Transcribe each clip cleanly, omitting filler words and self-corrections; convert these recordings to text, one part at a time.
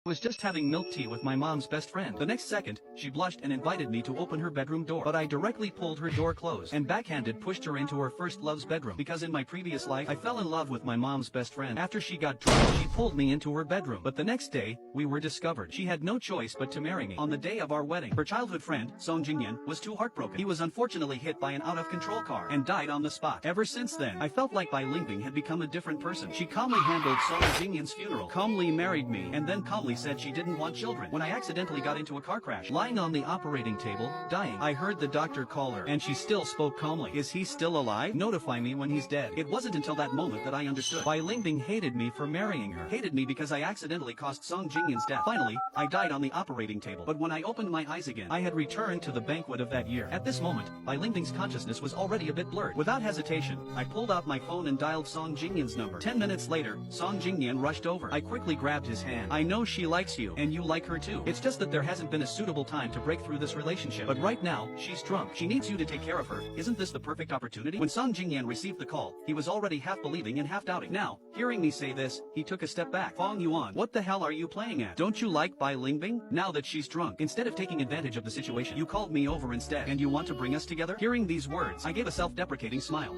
was just having milk tea with my mom's best friend. The next second, she blushed and invited me to open her bedroom door. But I directly pulled her door closed and backhanded pushed her into her first love's bedroom. Because in my previous life, I fell in love with my mom's best friend. After she got drunk, she pulled me into her bedroom. But the next day, we were discovered. She had no choice but to marry me. On the day of our wedding, her childhood friend, Song Jingyan, was too heartbroken. He was unfortunately hit by an out-of-control car and died on the spot. Ever since then, I felt like Ling had become a different person. She calmly handled Song Jingyan's funeral, calmly married me, and then calmly said she didn't want children. When I accidentally got into a car crash, lying on the operating table, dying, I heard the doctor call her, and she still spoke calmly. Is he still alive? Notify me when he's dead. It wasn't until that moment that I understood. Ling hated me for marrying her. Hated me because I accidentally caused Song Jingyan's death. Finally, I died on the operating table. But when I opened my eyes again, I had returned to the banquet of that year. At this moment, Ling's consciousness was already a bit blurred. Without hesitation, I pulled out my phone and dialed Song Jingyan's number. 10 minutes later, Song Jingyan rushed over. I quickly grabbed his hand. I know she likes you, and you like her too. It's just that there hasn't been a suitable time to break through this relationship. But right now, she's drunk. She needs you to take care of her. Isn't this the perfect opportunity? When Song Jingyan received the call, he was already half believing and half doubting. Now, hearing me say this, he took a step back. Fong Yuan, what the hell are you playing at? Don't you like Ling? Now that she's drunk, instead of taking advantage of the situation, you called me over instead, and you want to bring us together? Hearing these words, I gave a self-deprecating smile.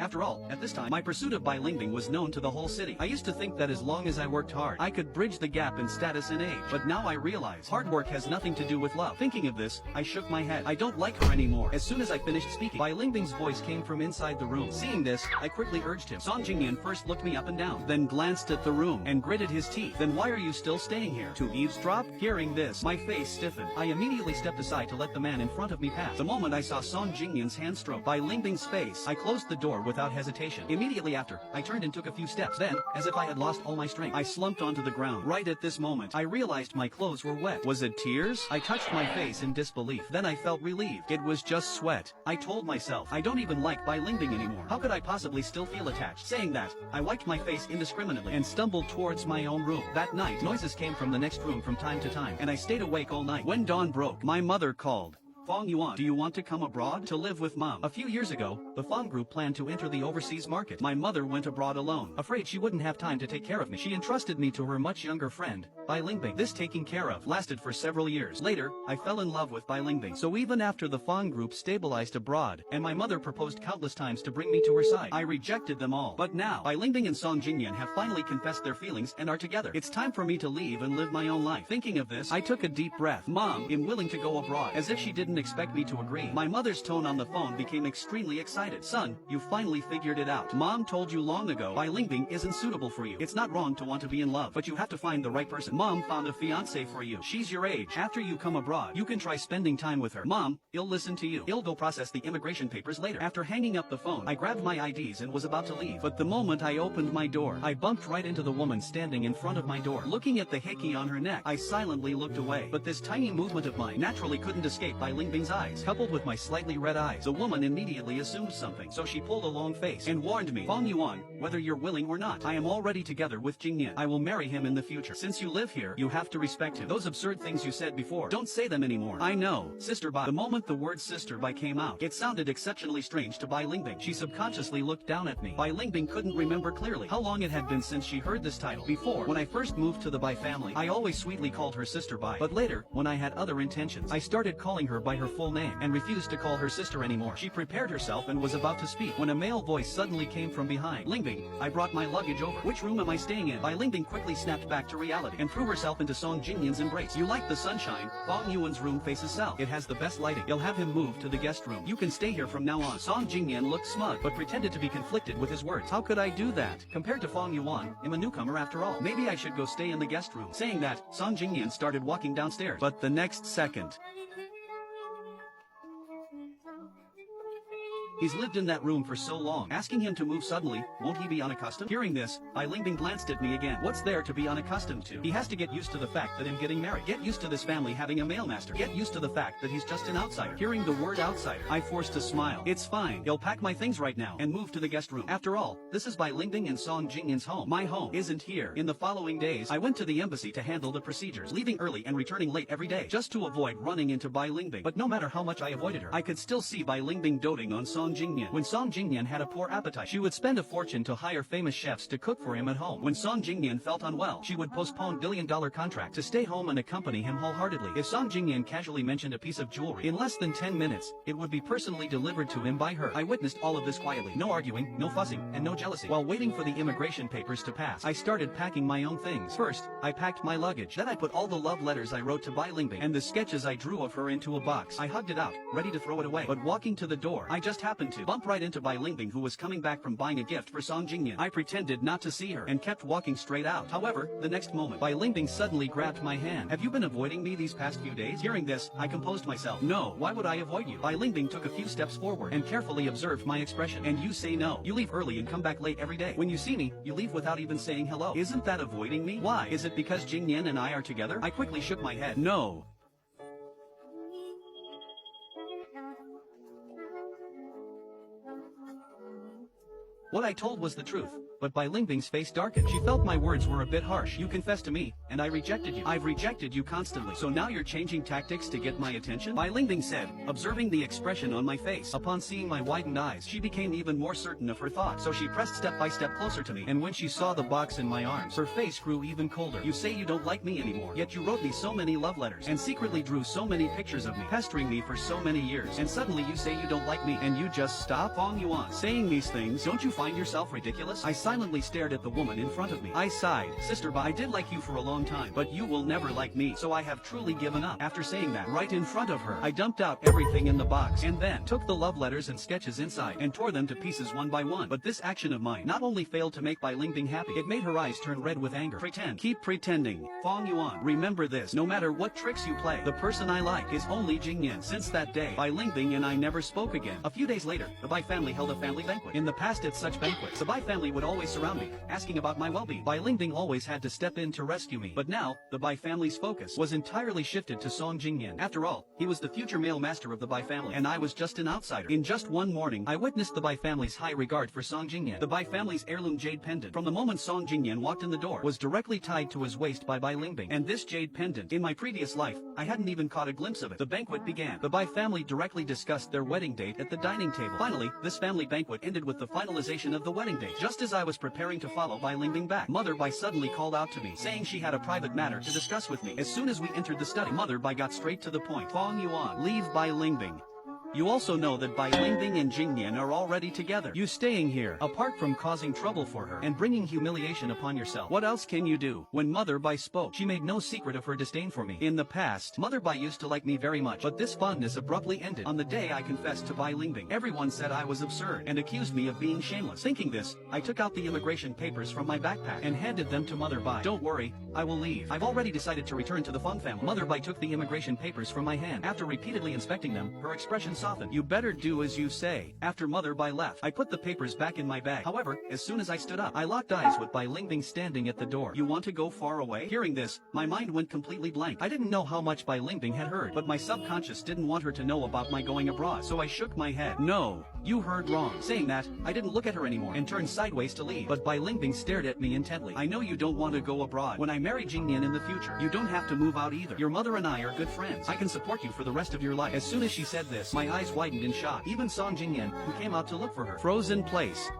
After all, at this time, my pursuit of Ling was known to the whole city. I used to think that as long as I worked hard, I could bridge the gap in status and age. But now I realize, hard work has nothing to do with love. Thinking of this, I shook my head. I don't like her anymore. As soon as I finished speaking, Ling's voice came from inside the room. Seeing this, I quickly urged him. Song Jingyan first looked me up and down, then glanced at the room, and gritted his teeth. Then why are you still staying here? To eavesdrop? Hearing this, my face stiffened. I immediately stepped aside to let the man in front of me pass. The moment I saw Song Jingyan's hand stroke Ling's face, I closed the door without hesitation. Immediately after, I turned and took a few steps. Then, as if I had lost all my strength, I slumped onto the ground. Right at this moment, I realized my clothes were wet. Was it tears? I touched my face in disbelief. Then I felt relieved. It was just sweat. I told myself, I don't even like Ling anymore. How could I possibly still feel attached? Saying that, I wiped my face indiscriminately and stumbled towards my own room. That night, noises came from the next room from time to time, and I stayed awake all night. When dawn broke, my mother called. Fong Yuan, do you want to come abroad to live with mom? A few years ago, the Fong group planned to enter the overseas market. My mother went abroad alone. Afraid she wouldn't have time to take care of me, she entrusted me to her much younger friend, Ling. This taking care of lasted for several years. Later, I fell in love with Ling. So even after the Fong group stabilized abroad, and my mother proposed countless times to bring me to her side, I rejected them all. But now, Ling and Song Jingyan have finally confessed their feelings and are together. It's time for me to leave and live my own life. Thinking of this, I took a deep breath. Mom, I'm willing to go abroad. As if she didn't expect me to agree. My mother's tone on the phone became extremely excited. Son, you finally figured it out. Mom told you long ago Ling isn't suitable for you. It's not wrong to want to be in love, but you have to find the right person. Mom found a fiancé for you. She's your age. After you come abroad, you can try spending time with her. Mom, I'll listen to you. I'll go process the immigration papers later. After hanging up the phone, I grabbed my IDs and was about to leave. But the moment I opened my door, I bumped right into the woman standing in front of my door. Looking at the hickey on her neck, I silently looked away. But this tiny movement of mine naturally couldn't escape Ling's eyes. Coupled with my slightly red eyes, the woman immediately assumed something, so she pulled a long face and warned me, Fong Yuan, whether you're willing or not, I am already together with Jingyan. I will marry him in the future. Since you live here, you have to respect him. Those absurd things you said before, don't say them anymore. I know, sister by. The moment the word sister by came out, it sounded exceptionally strange to Ling. She subconsciously looked down at me. Ling couldn't remember clearly how long it had been since she heard this title. Before, when I first moved to the Bai family, I always sweetly called her sister Bai. But later, when I had other intentions, I started calling her by her full name and refused to call her sister anymore. She prepared herself and was about to speak when a male voice suddenly came from behind. Ling, I brought my luggage over. Which room am I staying in? Ling quickly snapped back to reality and threw herself into Song Jingyan's embrace. You like the sunshine? Fong Yuan's room faces south. It has the best lighting. You'll have him move to the guest room. You can stay here from now on. Song Jingyan looked smug, but pretended to be conflicted with his words. How could I do that? Compared to Fong Yuan, I'm a newcomer after all. Maybe I should go stay in the guest room. Saying that, Song Jingyan started walking downstairs. But the next second, he's lived in that room for so long. Asking him to move suddenly, won't he be unaccustomed? Hearing this, Ling glanced at me again. What's there to be unaccustomed to? He has to get used to the fact that I'm getting married. Get used to this family having a male master. Get used to the fact that he's just an outsider. Hearing the word outsider, I forced a smile. It's fine. I'll pack my things right now and move to the guest room. After all, this is Ling and Song Jingyan's home. My home isn't here. In the following days, I went to the embassy to handle the procedures, leaving early and returning late every day, just to avoid running into Ling. But no matter how much I avoided her, I could still see Ling doting on Song Song Jingyan. When Song Jingyan had a poor appetite, she would spend a fortune to hire famous chefs to cook for him at home. When Song Jingyan felt unwell, she would postpone billion-dollar contract to stay home and accompany him wholeheartedly. If Song Jingyan casually mentioned a piece of jewelry, in less than 10 minutes, it would be personally delivered to him by her. I witnessed all of this quietly. No arguing, no fussing, and no jealousy. While waiting for the immigration papers to pass, I started packing my own things. First, I packed my luggage. Then I put all the love letters I wrote to Bai Lingbing and the sketches I drew of her into a box. I hugged it out, ready to throw it away. But walking to the door, I just happened to bump right into Bai Lingbing, who was coming back from buying a gift for Song Jingyan. I pretended not to see her and kept walking straight out. However, the next moment, Bai Lingbing suddenly grabbed my hand. Have you been avoiding me these past few days? Hearing this, I composed myself. No, why would I avoid you? Bai Lingbing took a few steps forward and carefully observed my expression. And you say no. You leave early and come back late every day. When you see me, you leave without even saying hello. Isn't that avoiding me? Why? Is it because Jingyan and I are together? I quickly shook my head. No. What I told was the truth, but Bai Lingbing's face darkened. She felt my words were a bit harsh. You confessed to me, and I rejected you. I've rejected you constantly. So now you're changing tactics to get my attention? Bai Lingbing said, observing the expression on my face. Upon seeing my widened eyes, she became even more certain of her thought. So she pressed step by step closer to me, and when she saw the box in my arms, her face grew even colder. You say you don't like me anymore, yet you wrote me so many love letters, and secretly drew so many pictures of me, pestering me for so many years, and suddenly you say you don't like me, and you just stop? Fong Yuan, saying these things, don't you find yourself ridiculous? I silently stared at the woman in front of me. I sighed. Sister Bai, I did like you for a long time, but you will never like me, so I have truly given up. After saying that, right in front of her, I dumped out everything in the box, and then took the love letters and sketches inside, and tore them to pieces one by one. But this action of mine not only failed to make Bai Lingbing happy, it made her eyes turn red with anger. Pretend. Keep pretending. Fong Yuan, remember this. No matter what tricks you play, the person I like is only Jingyan. Since that day, Bai Lingbing and I never spoke again. A few days later, the Bai family held a family banquet. In the past at such banquets, the Bai family would always surround me, asking about my well-being. Bai Lingbing always had to step in to rescue me. But now, the Bai family's focus was entirely shifted to Song Jingyan. After all, he was the future male master of the Bai family, and I was just an outsider. In just one morning, I witnessed the Bai family's high regard for Song Jingyan. The Bai family's heirloom jade pendant, from the moment Song Jingyan walked in the door, was directly tied to his waist by Bai Lingbing. And this jade pendant, in my previous life, I hadn't even caught a glimpse of it. The banquet began. The Bai family directly discussed their wedding date at the dining table. Finally, this family banquet ended with the finalization of the wedding date. Just as I was preparing to follow Bai Lingbing back, Mother Bai suddenly called out to me, saying she had a private matter to discuss with me. As soon as we entered the study, Mother Bai got straight to the point. Fong Yuan, leave Bai Lingbing. You also know that Bai Lingbing and Jingyan are already together. You staying here, apart from causing trouble for her and bringing humiliation upon yourself, what else can you do? When Mother Bai spoke, she made no secret of her disdain for me. In the past, Mother Bai used to like me very much, but this fondness abruptly ended on the day I confessed to Bai Lingbing. Everyone said I was absurd and accused me of being shameless. Thinking this, I took out the immigration papers from my backpack and handed them to Mother Bai. Don't worry, I will leave. I've already decided to return to the Fong family. Mother Bai took the immigration papers from my hand. After repeatedly inspecting them, her expression softened. You better do as you say. After Mother Bai left, I put the papers back in my bag. However, as soon as I stood up, I locked eyes with Bai Lingbing standing at the door. You want to go far away? Hearing this, my mind went completely blank. I didn't know how much Bai Lingbing had heard, but my subconscious didn't want her to know about my going abroad, so I shook my head. No, you heard wrong. Saying that, I didn't look at her anymore and turned sideways to leave, but Bai Lingbing stared at me intently. I know you don't want to go abroad. When I marry Jingyan in the future, you don't have to move out either. Your mother and I are good friends. I can support you for the rest of your life. As soon as she said this, my eyes widened in shock. Even Song Jingyan, who came out to look for her, froze in place.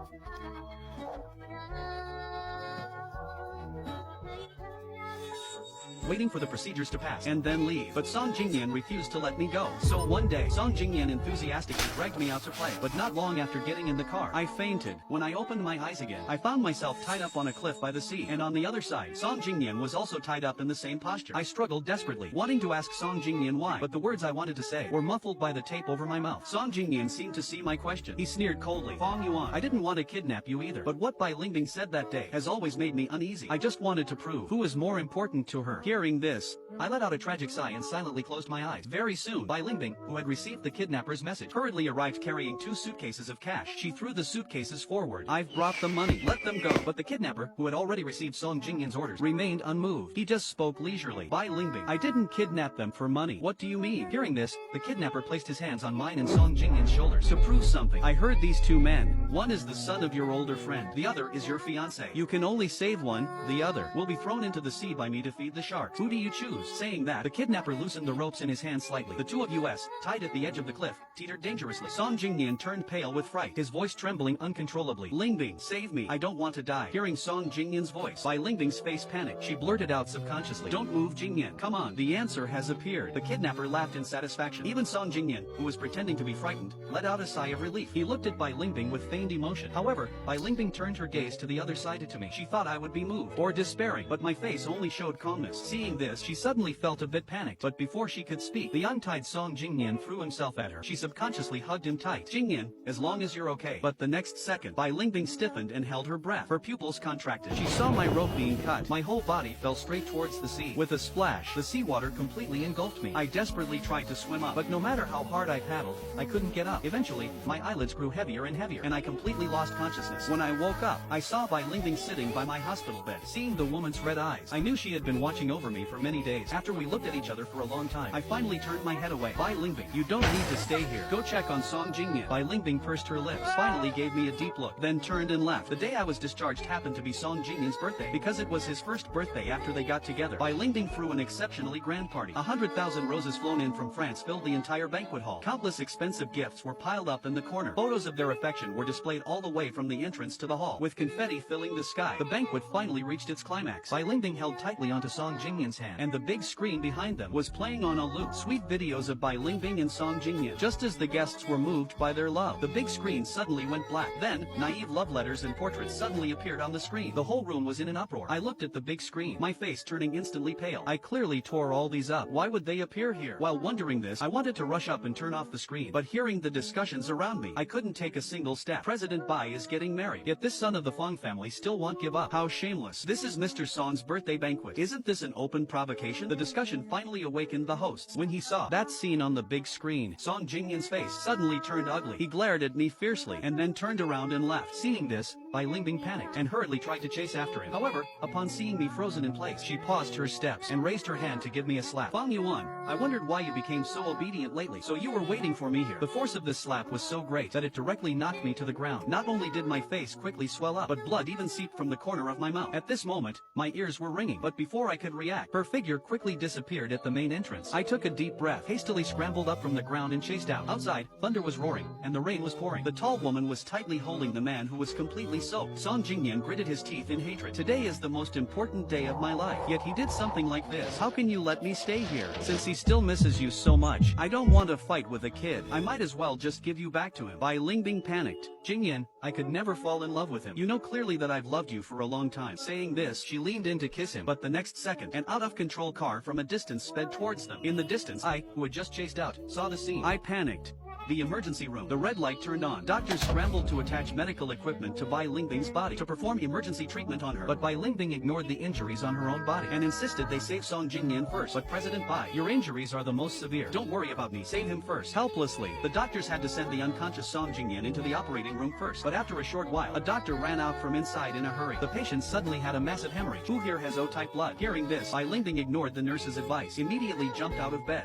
Waiting for the procedures to pass and then leave. But Song Jingyan refused to let me go. So one day, Song Jingyan enthusiastically dragged me out to play. But not long after getting in the car, I fainted. When I opened my eyes again, I found myself tied up on a cliff by the sea. And on the other side, Song Jingyan was also tied up in the same posture. I struggled desperately, wanting to ask Song Jingyan why, but the words I wanted to say were muffled by the tape over my mouth. Song Jingyan seemed to see my question. He sneered coldly. Fong Yuan, I didn't want to kidnap you either. But what Bai Lingbing said that day has always made me uneasy. I just wanted to prove who is more important to her. Hearing this, I let out a tragic sigh and silently closed my eyes. Very soon, Bai Lingbing, who had received the kidnapper's message, hurriedly arrived carrying 2 suitcases of cash. She threw the suitcases forward. I've brought the money. Let them go. But the kidnapper, who had already received Song Jingyan's orders, remained unmoved. He just spoke leisurely. Bai Lingbing, I didn't kidnap them for money. What do you mean? Hearing this, the kidnapper placed his hands on mine and Song Jingyan's shoulders to prove something. I heard these 2 men. One is the son of your older friend. The other is your fiancé. You can only save one. The other will be thrown into the sea by me to feed the shark. StoryArc. Who do you choose? Saying that, the kidnapper loosened the ropes in his hand slightly. The two of us, tied at the edge of the cliff, teetered dangerously. Song Jingyan turned pale with fright, his voice trembling uncontrollably. Lingbing, save me, I don't want to die. Hearing Song Jingyan's voice, Bai Lingbing's face panicked. She blurted out subconsciously, don't move Jingyan, come on, the answer has appeared. The kidnapper laughed in satisfaction. Even Song Jingyan, who was pretending to be frightened, let out a sigh of relief. He looked at Bai Lingbing with feigned emotion. However, Bai Lingbing turned her gaze to the other side to me. She thought I would be moved or despairing, but my face only showed calmness. Seeing this, she suddenly felt a bit panicked, but before she could speak, the untied Song Jingyan threw himself at her. She subconsciously hugged him tight. Jingyan, as long as you're okay. But the next second, Bai Lingbing stiffened and held her breath. Her pupils contracted. She saw my rope being cut. My whole body fell straight towards the sea. With a splash, the seawater completely engulfed me. I desperately tried to swim up, but no matter how hard I paddled, I couldn't get up. Eventually, my eyelids grew heavier and heavier, and I completely lost consciousness. When I woke up, I saw Bai Lingbing sitting by my hospital bed. Seeing the woman's red eyes, I knew she had been watching over me for many days. After we looked at each other for a long time, I finally turned my head away. Bai Lingbing, you don't need to stay here. Go check on Song Jingyan. Bai Lingbing pursed her lips, finally gave me a deep look, then turned and left. The day I was discharged happened to be Song Jingyan's birthday. Because it was his first birthday after they got together, Bai Lingbing threw an exceptionally grand party. 100,000 roses flown in from France filled the entire banquet hall. Countless expensive gifts were piled up in the corner. Photos of their affection were displayed all the way from the entrance to the hall, with confetti filling the sky. The banquet finally reached its climax. Bai Lingbing held tightly onto Song Jingyan's hand, and the big screen behind them was playing on a loop. Sweet videos of Bai Lingbing and Song Jingyan. Just as the guests were moved by their love, the big screen suddenly went black. Then, naive love letters and portraits suddenly appeared on the screen. The whole room was in an uproar. I looked at the big screen, my face turning instantly pale. I clearly tore all these up. Why would they appear here? While wondering this, I wanted to rush up and turn off the screen, but hearing the discussions around me, I couldn't take a single step. President Bai is getting married, yet this son of the Fong family still won't give up. How shameless. This is Mr. Song's birthday banquet. Isn't this an open provocation? The discussion finally awakened the hosts. When he saw that scene on the big screen, Song Jingyan's face suddenly turned ugly. He glared at me fiercely, and then turned around and left. Seeing this, Bai Lingbing panicked, and hurriedly tried to chase after him. However, upon seeing me frozen in place, she paused her steps, and raised her hand to give me a slap. Fong Yuan, I wondered why you became so obedient lately. So you were waiting for me here. The force of this slap was so great that it directly knocked me to the ground. Not only did my face quickly swell up, but blood even seeped from the corner of my mouth. At this moment, my ears were ringing, but before I could react, her figure quickly disappeared at the main entrance. I took a deep breath, hastily scrambled up from the ground and chased out. Outside, thunder was roaring, and the rain was pouring. The tall woman was tightly holding the man who was completely soaked. Song Jingyan gritted his teeth in hatred. Today is the most important day of my life, yet he did something like this. How can you let me stay here? Since he still misses you so much, I don't want to fight with a kid. I might as well just give you back to him. Bai Lingbing panicked. Jingyan, I could never fall in love with him. You know clearly that I've loved you for a long time. Saying this, she leaned in to kiss him, but the next second, an out-of-control car from a distance sped towards them. In the distance, I, who had just chased out, saw the scene. I panicked. The emergency room. The red light turned on. Doctors scrambled to attach medical equipment to Bai Lingbing's body to perform emergency treatment on her. But Bai Lingbing ignored the injuries on her own body and insisted they save Song Jingyan first. But President Bai, your injuries are the most severe. Don't worry about me. Save him first. Helplessly, the doctors had to send the unconscious Song Jingyan into the operating room first. But after a short while, a doctor ran out from inside in a hurry. The patient suddenly had a massive hemorrhage. Who here has O-type blood? Hearing this, Bai Lingbing ignored the nurse's advice. Immediately jumped out of bed.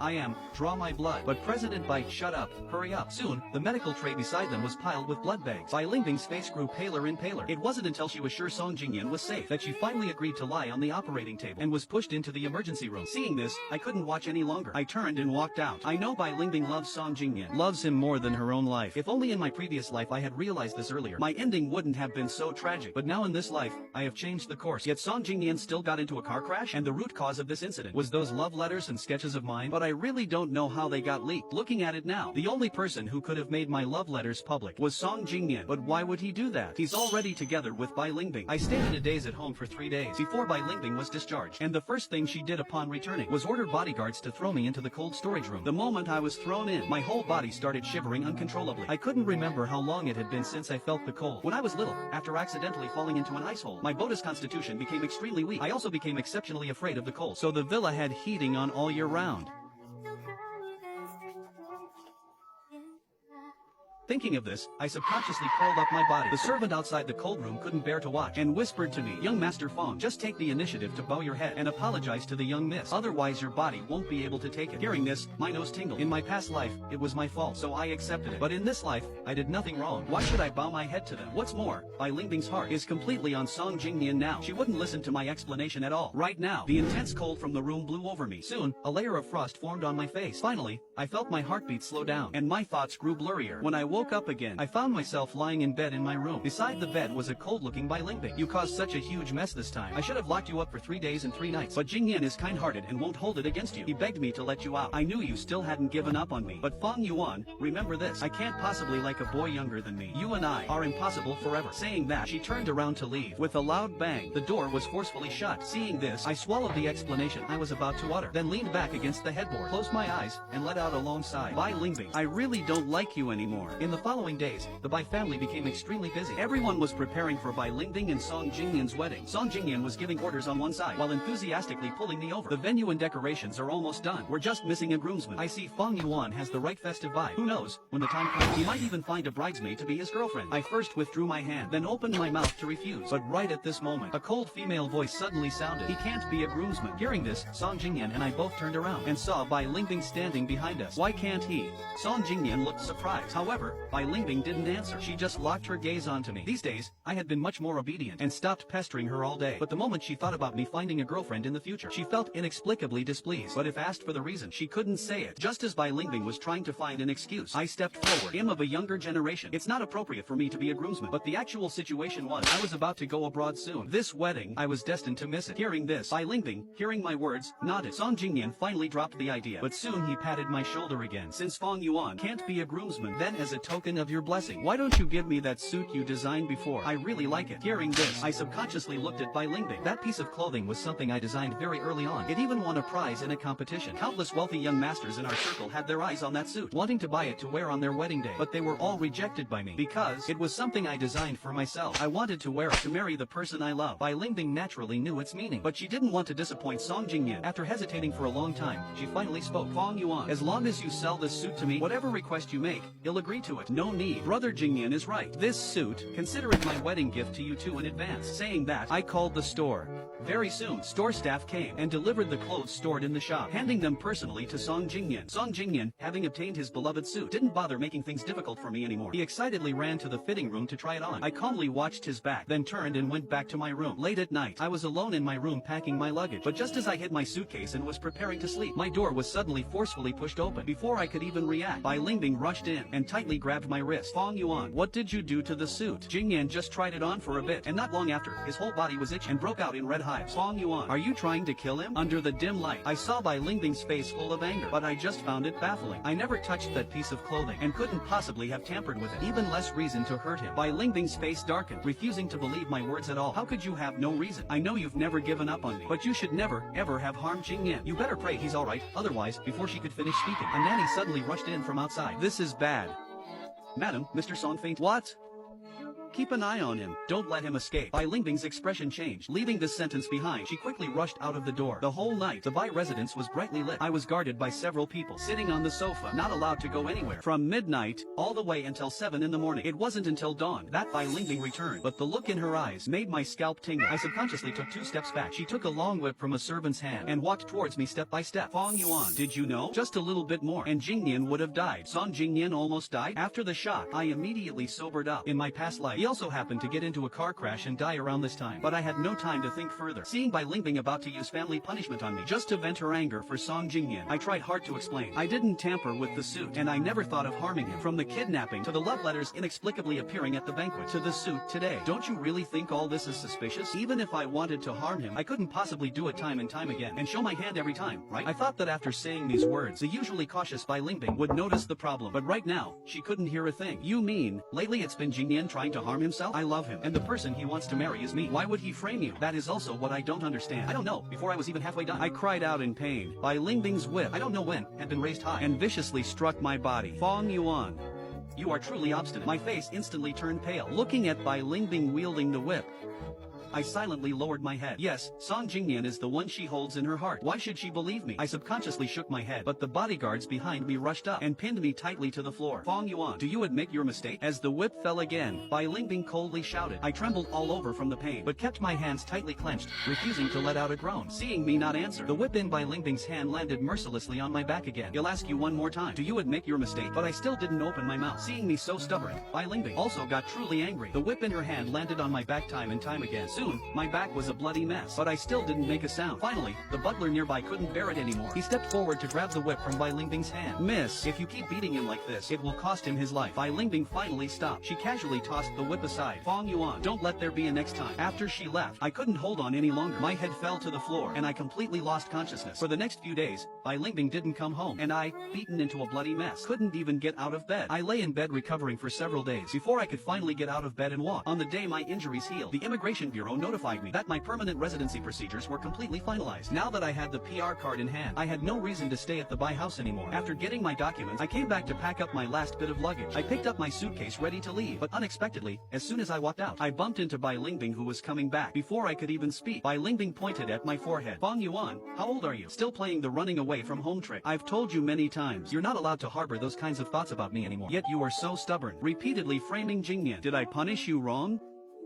Draw my blood. But President Bai, shut up. Hurry up. Soon, the medical tray beside them was piled with blood bags. Bai Lingbing's face grew paler and paler. It wasn't until she was sure Song Jingyan was safe that she finally agreed to lie on the operating table and was pushed into the emergency room. Seeing this, I couldn't watch any longer. I turned and walked out. I know Bai Lingbing loves Song Jingyan, loves him more than her own life. If only in my previous life I had realized this earlier, my ending wouldn't have been so tragic. But now in this life, I have changed the course. Yet Song Jingyan still got into a car crash, and the root cause of this incident was those love letters and sketches of mine. But I really don't know how they got leaked. Looking at it now, the only person who could have made my love letters public was Song Jingyan. But why would he do that? He's already together with Bai Lingbing. I stayed in a daze at home for 3 days before Bai Lingbing was discharged, and the first thing she did upon returning was order bodyguards to throw me into the cold storage room. The moment I was thrown in, my whole body started shivering uncontrollably. I couldn't remember how long it had been since I felt the cold. When I was little, after accidentally falling into an ice hole, my bota's constitution became extremely weak. I also became exceptionally afraid of the cold, so the villa had heating on all year round. Thinking of this, I subconsciously curled up my body. The servant outside the cold room couldn't bear to watch and whispered to me, "Young Master Fong, just take the initiative to bow your head and apologize to the young miss. Otherwise your body won't be able to take it." Hearing this, my nose tingled. In my past life, it was my fault, so I accepted it. But in this life, I did nothing wrong. Why should I bow my head to them? What's more, Bai Lingbing's heart is completely on Song Jingyan now. She wouldn't listen to my explanation at all. Right now, the intense cold from the room blew over me. Soon, a layer of frost formed on my face. Finally, I felt my heartbeat slow down, and my thoughts grew blurrier. When I woke up again, I found myself lying in bed in my room. Beside the bed was a cold-looking Bai Lingbing. "You caused such a huge mess this time. I should have locked you up for 3 days and 3 nights. But Jingyan is kind-hearted and won't hold it against you. He begged me to let you out. I knew you still hadn't given up on me. But Fong Yuan, remember this. I can't possibly like a boy younger than me. You and I are impossible forever." Saying that, she turned around to leave. With a loud bang, the door was forcefully shut. Seeing this, I swallowed the explanation I was about to utter, then leaned back against the headboard, closed my eyes, and let out a long sigh. "Bai Lingbing, I really don't like you anymore." In the following days, the Bai family became extremely busy. Everyone was preparing for Bai Lingbing and Song Jingyan's wedding. Song Jingyan was giving orders on one side, while enthusiastically pulling me over. "The venue and decorations are almost done. We're just missing a groomsman. I see Fong Yuan has the right festive vibe. Who knows, when the time comes, he might even find a bridesmaid to be his girlfriend." I first withdrew my hand, then opened my mouth to refuse. But right at this moment, a cold female voice suddenly sounded. "He can't be a groomsman." Hearing this, Song Jingyan and I both turned around and saw Bai Lingbing standing behind us. "Why can't he?" Song Jingyan looked surprised. However, Bai Lingbing didn't answer. She just locked her gaze onto me. These days, I had been much more obedient and stopped pestering her all day. But the moment she thought about me finding a girlfriend in the future, she felt inexplicably displeased. But if asked for the reason, she couldn't say it. Just as Bai Lingbing was trying to find an excuse, I stepped forward. "I'm of a younger generation. It's not appropriate for me to be a groomsman." But the actual situation was, I was about to go abroad soon. This wedding, I was destined to miss it. Hearing this, Bai Lingbing, hearing my words, nodded. Song Jingyan finally dropped the idea, but soon he patted my shoulder again. "Since Fong Yuan can't be a groomsman, then as a token of your blessing, why don't you give me that suit you designed before? I really like it." Hearing this, I subconsciously looked at Bai Lingbing. That piece of clothing was something I designed very early on. It even won a prize in a competition. Countless wealthy young masters in our circle had their eyes on that suit, wanting to buy it to wear on their wedding day. But they were all rejected by me, because it was something I designed for myself. I wanted to wear it to marry the person I love. Bai Lingbing naturally knew its meaning, but she didn't want to disappoint Song Jingyan. After hesitating for a long time, she finally spoke. "Fong Yuan, as long as you sell this suit to me, whatever request you make, he'll agree to it. No need. Brother Jingyan is right. This suit, consider it my wedding gift to you two in advance." Saying that, I called the store. Very soon, store staff came and delivered the clothes stored in the shop, handing them personally to Song Jingyan. Song Jingyan, having obtained his beloved suit, didn't bother making things difficult for me anymore. He excitedly ran to the fitting room to try it on. I calmly watched his back, then turned and went back to my room. Late at night, I was alone in my room packing my luggage. But just as I hid my suitcase and was preparing to sleep, my door was suddenly forcefully pushed open. Before I could even react, Bai Lingbing rushed in and tightly grabbed my wrist. "Fong Yuan, what did you do to the suit?" Jingyan just tried it on for a bit, and not long after, his whole body was itching and broke out in red hives. "Fong Yuan, are you trying to kill him?" Under the dim light, I saw Bai Lingbing's face full of anger, but I just found it baffling. I never touched that piece of clothing and couldn't possibly have tampered with it. Even less reason to hurt him. Bai Lingbing's face darkened, refusing to believe my words at all. "How could you have no reason? I know you've never given up on me, but you should never, ever have harmed Jingyan. You better pray he's alright, otherwise," before she could finish speaking, a nanny suddenly rushed in from outside. "This is bad. Madam, Mr. Song faint." "What? Keep an eye on him. Don't let him escape." Bai Lingbing's expression changed. Leaving this sentence behind, she quickly rushed out of the door. The whole night, the Bai residence was brightly lit. I was guarded by several people, sitting on the sofa, not allowed to go anywhere. From midnight, all the way until 7 in the morning. It wasn't until dawn that Bai Lingbing returned, but the look in her eyes made my scalp tingle. I subconsciously took 2 steps back. She took a long whip from a servant's hand and walked towards me step by step. "Fong Yuan, did you know? Just a little bit more, and Jingyan would have died." Song Jingyan almost died? After the shock, I immediately sobered up. In my past life, he also happened to get into a car crash and die around this time, but I had no time to think further. Seeing Bai Lingbing about to use family punishment on me just to vent her anger for Song Jingyan, I tried hard to explain. I didn't tamper with the suit, and I never thought of harming him. From the kidnapping to the love letters inexplicably appearing at the banquet to the suit today. Don't you really think all this is suspicious? Even if I wanted to harm him, I couldn't possibly do it time and time again and show my hand every time, right? I thought that after saying these words, the usually cautious Bai Lingbing would notice the problem, but right now, she couldn't hear a thing. "You mean, lately it's been Jingyan trying to harm himself? I love him, and the person he wants to marry is me. Why would he frame you? That is also what I don't understand." I don't know. Before I was even halfway done, I cried out in pain. Bai Lingbing's whip, I don't know when, had been raised high and viciously struck my body. "Fong Yuan, you are truly obstinate." My face instantly turned pale. Looking at Bai Lingbing wielding the whip, I silently lowered my head. Yes, Song Jingyan is the one she holds in her heart. Why should she believe me? I subconsciously shook my head, but the bodyguards behind me rushed up and pinned me tightly to the floor. Fong Yuan, do you admit your mistake? As the whip fell again, Bai Lingbing coldly shouted. I trembled all over from the pain, but kept my hands tightly clenched, refusing to let out a groan. Seeing me not answer, the whip in Bai Lingbing's hand landed mercilessly on my back again. He'll ask you one more time. Do you admit your mistake? But I still didn't open my mouth. Seeing me so stubborn, Bai Lingbing also got truly angry. The whip in her hand landed on my back time and time again. Soon, my back was a bloody mess, but I still didn't make a sound. Finally, the butler nearby couldn't bear it anymore. He stepped forward to grab the whip from Bai Lingbing's hand. Miss, if you keep beating him like this, it will cost him his life. Bai Lingbing finally stopped. She casually tossed the whip aside. Fong Yuan, don't let there be a next time. After she left, I couldn't hold on any longer. My head fell to the floor, and I completely lost consciousness. For the next few days, Bai Lingbing didn't come home, and I, beaten into a bloody mess, couldn't even get out of bed. I lay in bed recovering for several days before I could finally get out of bed and walk. On the day my injuries healed, the Immigration Bureau notified me that my permanent residency procedures were completely finalized. Now that I had the PR card in hand, I had no reason to stay at the Bai house anymore. After getting my documents, I came back to pack up my last bit of luggage. I picked up my suitcase ready to leave, but unexpectedly, as soon as I walked out, I bumped into Bai Lingbing, who was coming back. Before I could even speak, Bai Lingbing pointed at my forehead. Fong Yuan, how old are you? Still playing the running away from home trick? I've told you many times, you're not allowed to harbor those kinds of thoughts about me anymore. Yet you are so stubborn, repeatedly framing Jingyan. Did I punish you wrong?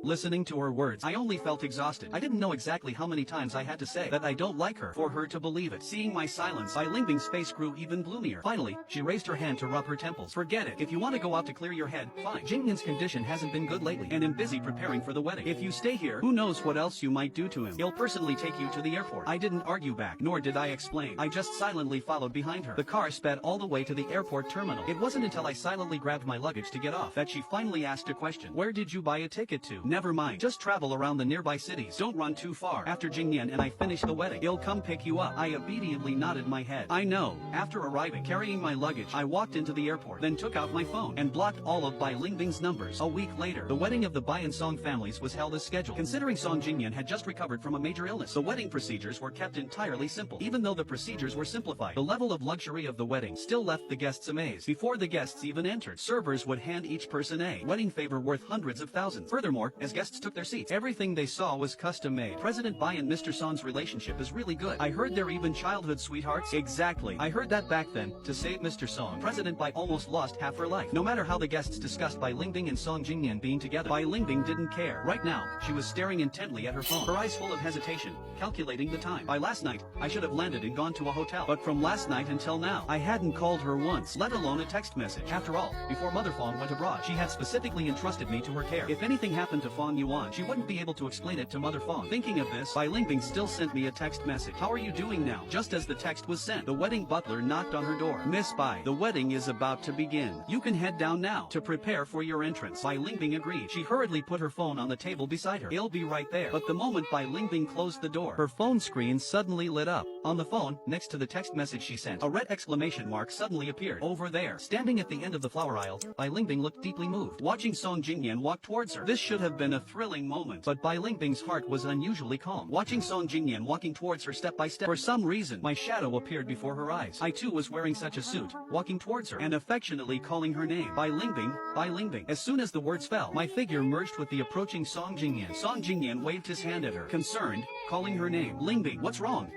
Listening to her words, I only felt exhausted. I didn't know exactly how many times I had to say that I don't like her for her to believe it. Seeing my silence, Bai Lingbing's face grew even gloomier. Finally, she raised her hand to rub her temples. Forget it. If you want to go out to clear your head, fine. Jingyan's condition hasn't been good lately, and am busy preparing for the wedding. If you stay here, who knows what else you might do to him. He'll personally take you to the airport. I didn't argue back, nor did I explain. I just silently followed behind her. The car sped all the way to the airport terminal. It wasn't until I silently grabbed my luggage to get off that she finally asked a question. Where did you buy a ticket to? Never mind. Just travel around the nearby cities. Don't run too far. After Jingyan and I finish the wedding, he'll come pick you up. I obediently nodded my head. I know. After arriving, carrying my luggage, I walked into the airport, then took out my phone and blocked all of Bai Lingbing's numbers. A week later, the wedding of the Bai and Song families was held as scheduled. Considering Song Jingyan had just recovered from a major illness, the wedding procedures were kept entirely simple. Even though the procedures were simplified, the level of luxury of the wedding still left the guests amazed. Before the guests even entered, servers would hand each person a wedding favor worth hundreds of thousands. Furthermore, as guests took their seats, everything they saw was custom made. President Bai and Mr. Song's relationship is really good. I heard they're even childhood sweethearts. Exactly. I heard that back then. To save Mr. Song, President Bai almost lost half her life. No matter how the guests discussed Bai Lingbing and Song Jingyan being together, Bai Lingbing didn't care. Right now, she was staring intently at her phone, her eyes full of hesitation, calculating the time. By last night, I should have landed and gone to a hotel. But from last night until now, I hadn't called her once, let alone a text message. After all, before Mother Fong went abroad, she had specifically entrusted me to her care. If anything happened to Fong Yuan, she wouldn't be able to explain it to Mother Fong. Thinking of this, Bai Lingbing still sent me a text message. How are you doing now? Just as the text was sent, the wedding butler knocked on her door. Miss Bai, the wedding is about to begin. You can head down now to prepare for your entrance. Bai Lingbing agreed. She hurriedly put her phone on the table beside her. It'll be right there. But the moment Bai Lingbing closed the door, her phone screen suddenly lit up. On the phone, next to the text message she sent, a red exclamation mark suddenly appeared. Over there, standing at the end of the flower aisle, Bai Lingbing looked deeply moved, watching Song Jingyan walk towards her. This should have been a thrilling moment, but Bai Lingbing's heart was unusually calm. Watching Song Jingyan walking towards her step by step, for some reason, my shadow appeared before her eyes. I too was wearing such a suit, walking towards her, and affectionately calling her name. Bai Lingbing, Bai Lingbing. As soon as the words fell, my figure merged with the approaching Song Jingyan. Song Jingyan waved his hand at her, concerned, calling her name. Lingbing, what's wrong?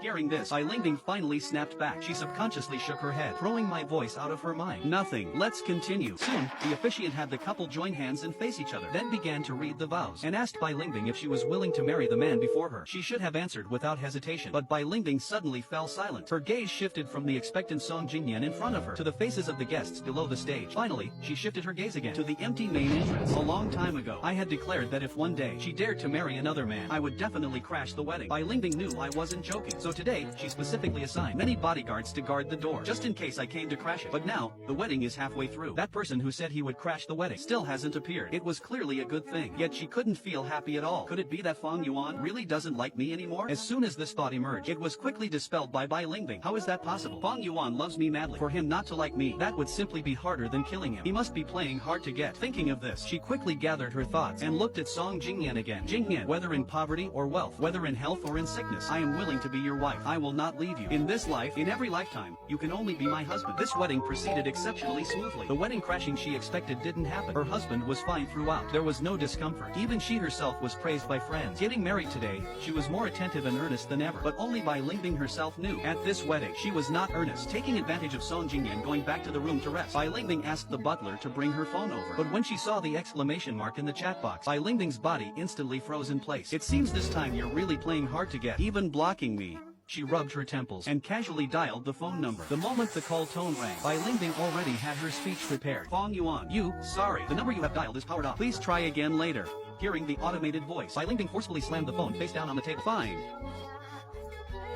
Hearing this, Bai Lingbing finally snapped back. She subconsciously shook her head, throwing my voice out of her mind. Nothing. Let's continue. Soon, the officiant had the couple join hands and face each other, then began to read the vows, and asked Bai Lingbing if she was willing to marry the man before her. She should have answered without hesitation, but Bai Lingbing suddenly fell silent. Her gaze shifted from the expectant Song Jingyan in front of her to the faces of the guests below the stage. Finally, she shifted her gaze again to the empty main entrance. A long time ago, I had declared that if one day she dared to marry another man, I would definitely crash the wedding. Bai Lingbing knew I wasn't joking, so today, she specifically assigned many bodyguards to guard the door, just in case I came to crash it. But now, the wedding is halfway through. That person who said he would crash the wedding still hasn't appeared. It was clearly a good thing, yet she couldn't feel happy at all. Could it be that Fong Yuan really doesn't like me anymore? As soon as this thought emerged, it was quickly dispelled by Bai Lingbing. How is that possible? Fong Yuan loves me madly. For him not to like me, that would simply be harder than killing him. He must be playing hard to get. Thinking of this, she quickly gathered her thoughts and looked at Song Jingyan again. Jingyan, whether in poverty or wealth, whether in health or in sickness, I am willing to be your wife. I will not leave you. In this life, in every lifetime, you can only be my husband. This wedding proceeded exceptionally smoothly. The wedding crashing she expected didn't happen. Her husband was fine throughout. There was no discomfort. Even she herself was praised by friends. Getting married today, she was more attentive and earnest than ever. But only Bai Lingbing herself knew. At this wedding, she was not earnest. Taking advantage of Song Jingyan going back to the room to rest, Bai Lingbing asked the butler to bring her phone over. But when she saw the exclamation mark in the chat box, Bai Lingbing's body instantly froze in place. It seems this time you're really playing hard to get, even blocking me. She rubbed her temples and casually dialed the phone number. The moment the call tone rang, Bai Lingbing already had her speech prepared. Fong Yuan, sorry, the number you have dialed is powered off. Please try again later. Hearing the automated voice, Bai Lingbing forcefully slammed the phone face down on the table. Fine.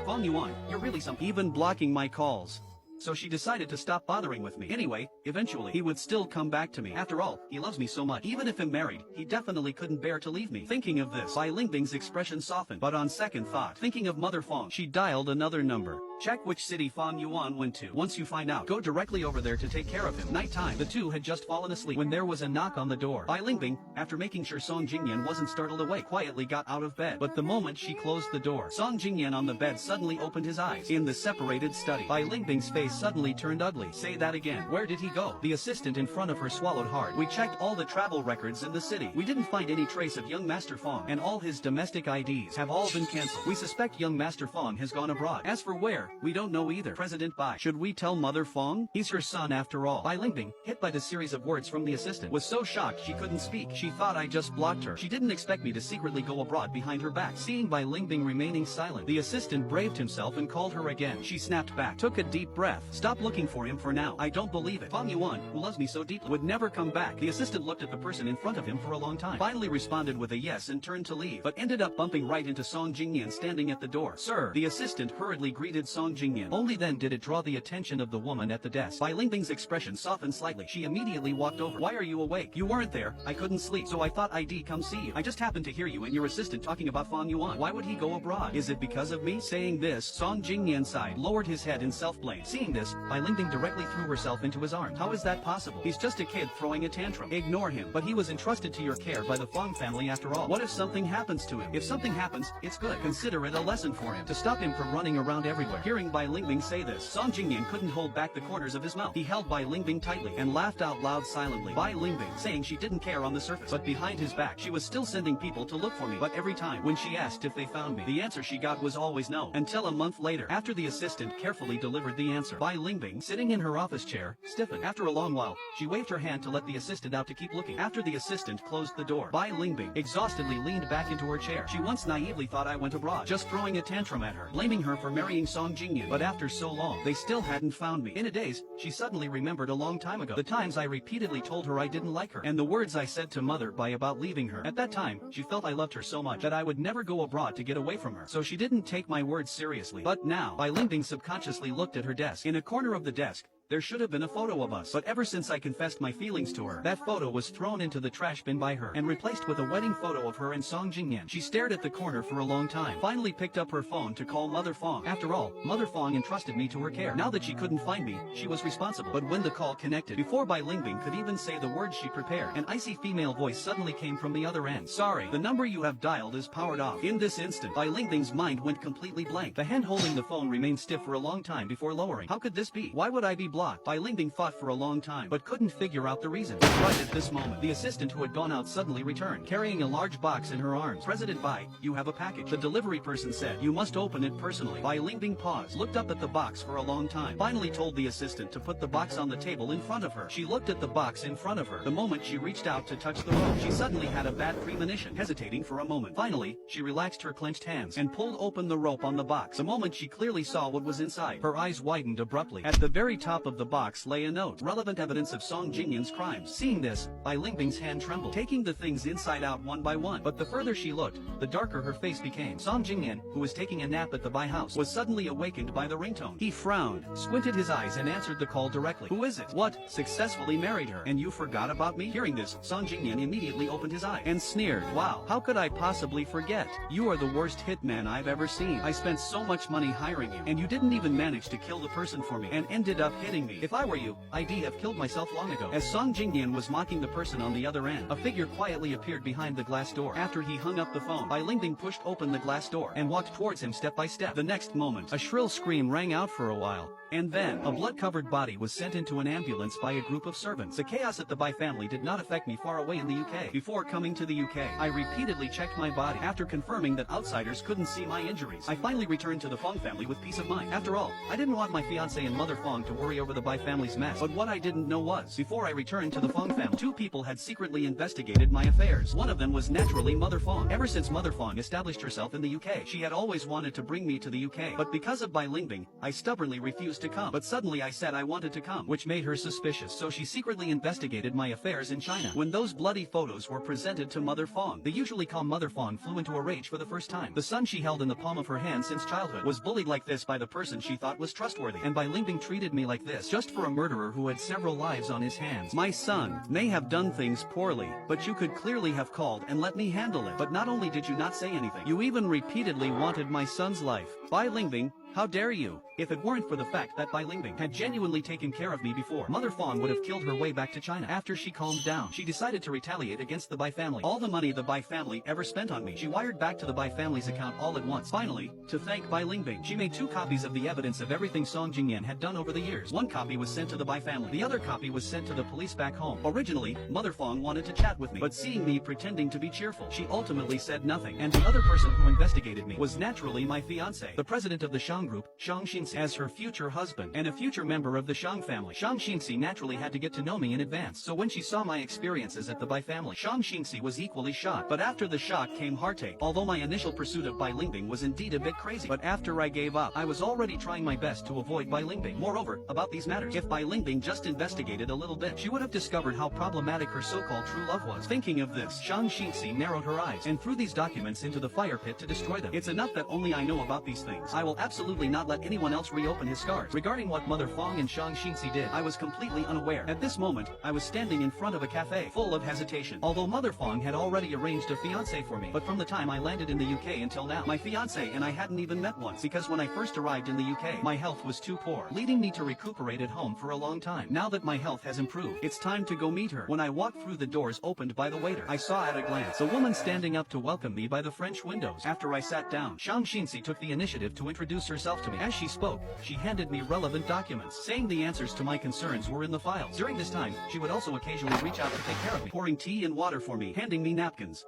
Fong Yuan, you're really even blocking my calls. So she decided to stop bothering with me. Anyway, eventually, he would still come back to me. After all, he loves me so much. Even if I'm married, he definitely couldn't bear to leave me. Thinking of this, Bai Lingbing's expression softened. But on second thought, thinking of Mother Fong, she dialed another number. Check which city Fong Yuan went to. Once you find out, go directly over there to take care of him. Nighttime, the two had just fallen asleep when there was a knock on the door. Bai Lingbing, after making sure Song Jingyan wasn't startled away, quietly got out of bed. But the moment she closed the door, Song Jingyan on the bed suddenly opened his eyes. In the separated study, Bai Lingbing's face suddenly turned ugly. Say that again. Where did he go? The assistant in front of her swallowed hard. We checked all the travel records in the city. We didn't find any trace of young Master Fong, and all his domestic IDs have all been cancelled. We suspect young Master Fong has gone abroad. As for where, we don't know either. President Bai, should we tell Mother Fong? He's her son after all. Bai Lingbing, hit by the series of words from the assistant, was so shocked she couldn't speak. She thought I just blocked her. She didn't expect me to secretly go abroad behind her back. Seeing Bai Lingbing remaining silent, the assistant braved himself and called her again. She snapped back, took a deep breath. Stop looking for him for now. I don't believe it. Fong Yuan, who loves me so deeply, would never come back. The assistant looked at the person in front of him for a long time, finally responded with a yes and turned to leave, but ended up bumping right into Song Jingyan standing at the door. Sir, the assistant hurriedly greeted Song Jingyan. Only then did it draw the attention of the woman at the desk. Bai Lingbing's expression softened slightly. She immediately walked over. Why are you awake? You weren't there. I couldn't sleep, so I thought I'd come see you. I just happened to hear you and your assistant talking about Fong Yuan. Why would he go abroad? Is it because of me? Saying this, Song Jingyan sighed, lowered his head in self-blame. Seeing this, Bai Lingbing directly threw herself into his arms. How is that possible? He's just a kid throwing a tantrum. Ignore him. But he was entrusted to your care by the Fong family after all. What if something happens to him? If something happens, it's good. Consider it a lesson for him, to stop him from running around everywhere. Hearing Bai Lingbing say this, Song Jingyan couldn't hold back the corners of his mouth. He held Bai Lingbing tightly and laughed out loud silently. Bai Lingbing, saying she didn't care on the surface, but behind his back, she was still sending people to look for me. But every time, when she asked if they found me, the answer she got was always no. Until a month later, after the assistant carefully delivered the answer, Bai Lingbing, sitting in her office chair, stiffened. After a long while, she waved her hand to let the assistant out to keep looking. After the assistant closed the door, Bai Lingbing exhaustedly leaned back into her chair. She once naively thought I went abroad, just throwing a tantrum at her, blaming her for marrying Song Jingyan. But after so long, they still hadn't found me. In a daze, she suddenly remembered a long time ago, the times I repeatedly told her I didn't like her, and the words I said to Mother Bai about leaving her. At that time, she felt I loved her so much that I would never go abroad to get away from her, so she didn't take my words seriously. But now, Bai Lingbing subconsciously looked at her desk. In a corner of the desk, there should have been a photo of us, but ever since I confessed my feelings to her, that photo was thrown into the trash bin by her and replaced with a wedding photo of her and Song Jingyan. She stared at the corner for a long time, finally picked up her phone to call Mother Fong. After all, Mother Fong entrusted me to her care. Now that she couldn't find me, she was responsible. But when the call connected, before Bai Lingbing could even say the words she prepared, an icy female voice suddenly came from the other end. Sorry, the number you have dialed is powered off. In this instant, Bai Lingbing's mind went completely blank. The hand holding the phone remained stiff for a long time before lowering. How could this be? Why would I be blocked? Bai Lingbing thought for a long time, but couldn't figure out the reason. Right at this moment, the assistant who had gone out suddenly returned, carrying a large box in her arms. President Bai, you have a package. The delivery person said, you must open it personally. Bai Lingbing paused, looked up at the box for a long time, finally told the assistant to put the box on the table in front of her. She looked at the box in front of her. The moment she reached out to touch the rope, she suddenly had a bad premonition. Hesitating for a moment, finally, she relaxed her clenched hands and pulled open the rope on the box. The moment she clearly saw what was inside, her eyes widened abruptly. At the very top of the box lay a note, relevant evidence of Song Jingyan's crimes. Seeing this, Bai Lingbing's hand trembled, taking the things inside out one by one. But the further she looked, the darker her face became. Song Jingyan, who was taking a nap at the Bai house, was suddenly awakened by the ringtone. He frowned, squinted his eyes and answered the call directly. Who is it? What? Successfully married her, and you forgot about me? Hearing this, Song Jingyan immediately opened his eye and sneered. Wow, how could I possibly forget? You are the worst hitman I've ever seen. I spent so much money hiring you, and you didn't even manage to kill the person for me, and ended up hitting kidding me? If I were you, I'd have killed myself long ago. As Song Jingyan was mocking the person on the other end, a figure quietly appeared behind the glass door. After he hung up the phone, Bai Lingbing pushed open the glass door and walked towards him step by step. The next moment, a shrill scream rang out for a while, and then, a blood-covered body was sent into an ambulance by a group of servants. The chaos at the Bai family did not affect me far away in the UK. Before coming to the UK, I repeatedly checked my body. After confirming that outsiders couldn't see my injuries, I finally returned to the Fong family with peace of mind. After all, I didn't want my fiancé and mother Fong to worry over the Bai family's mess. But what I didn't know was, before I returned to the Fong family, two people had secretly investigated my affairs. One of them was naturally Mother Fong. Ever since Mother Fong established herself in the UK, she had always wanted to bring me to the UK. But because of Bai Lingbing, I stubbornly refused to come. But suddenly I said I wanted to come, which made her suspicious. So she secretly investigated my affairs in China. When those bloody photos were presented to Mother Fong, the usually calm Mother Fong flew into a rage for the first time. The son she held in the palm of her hand since childhood was bullied like this by the person she thought was trustworthy. And Bai Lingbing treated me like this, just for a murderer who had several lives on his hands. My son may have done things poorly, but you could clearly have called and let me handle it. But not only did you not say anything, you even repeatedly wanted my son's life. Bai Lingbing, how dare you? If it weren't for the fact that Bai Lingbing had genuinely taken care of me before, Mother Fong would have killed her way back to China. After she calmed down, she decided to retaliate against the Bai family. All the money the Bai family ever spent on me, she wired back to the Bai family's account all at once. Finally, to thank Bai Lingbing, she made 2 copies of the evidence of everything Song Jingyan had done over the years. 1 copy was sent to the Bai family. The other copy was sent to the police back home. Originally, Mother Fong wanted to chat with me, but seeing me pretending to be cheerful, she ultimately said nothing. And the other person who investigated me was naturally my fiancé, the president of the Shang group, Shang Xinxi. As her future husband and a future member of the Shang family, Shang Xinxi naturally had to get to know me in advance. So when she saw my experiences at the Bai family, Shang Xinxi was equally shocked. But after the shock came heartache. Although my initial pursuit of Bai Lingbing was indeed a bit crazy, but after I gave up, I was already trying my best to avoid Bai Lingbing. Moreover, about these matters, if Bai Lingbing just investigated a little bit, she would have discovered how problematic her so-called true love was. Thinking of this, Shang Xinxi narrowed her eyes and threw these documents into the fire pit to destroy them. It's enough that only I know about these things. I will absolutely not let anyone else reopen his scars. Regarding what Mother Fong and Shang Xinxi did, I was completely unaware. At this moment, I was standing in front of a cafe, full of hesitation. Although Mother Fong had already arranged a fiancé for me, but from the time I landed in the UK until now, my fiancé and I hadn't even met once, because when I first arrived in the UK, my health was too poor, leading me to recuperate at home for a long time. Now that my health has improved, it's time to go meet her. When I walked through the doors opened by the waiter, I saw at a glance a woman standing up to welcome me by the French windows. After I sat down, Shang Xinxi took the initiative to introduce herself to me. As she spoke, she handed me relevant documents, saying the answers to my concerns were in the files. During this time, she would also occasionally reach out to take care of me, pouring tea and water for me, handing me napkins.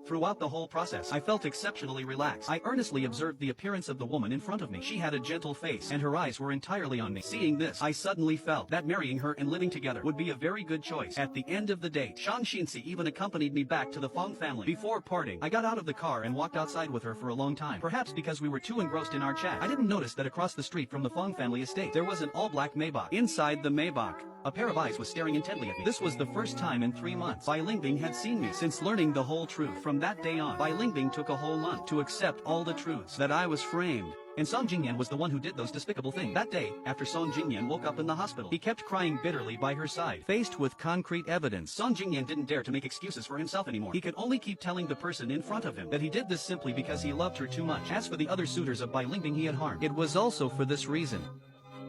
Throughout the whole process, I felt exceptionally relaxed. I earnestly observed the appearance of the woman in front of me. She had a gentle face, and her eyes were entirely on me. Seeing this, I suddenly felt that marrying her and living together would be a very good choice. At the end of the date, Shang Xinxi even accompanied me back to the Fong family. Before parting, I got out of the car and walked outside with her for a long time. Perhaps because we were too engrossed in our chat, I didn't notice that across the street from the Fong family estate, there was an all-black Maybach. Inside the Maybach, a pair of eyes was staring intently at me. This was the first time in 3 months Bai Lingbing had seen me. Since learning the whole truth, from that day on, Bai Lingbing took a whole month to accept all the truths, that I was framed. And Song Jingyan was the one who did those despicable things. That day, after Song Jingyan woke up in the hospital, he kept crying bitterly by her side. Faced with concrete evidence, Song Jingyan didn't dare to make excuses for himself anymore. He could only keep telling the person in front of him that he did this simply because he loved her too much. As for the other suitors of Bai Lingbing he had harmed, it was also for this reason.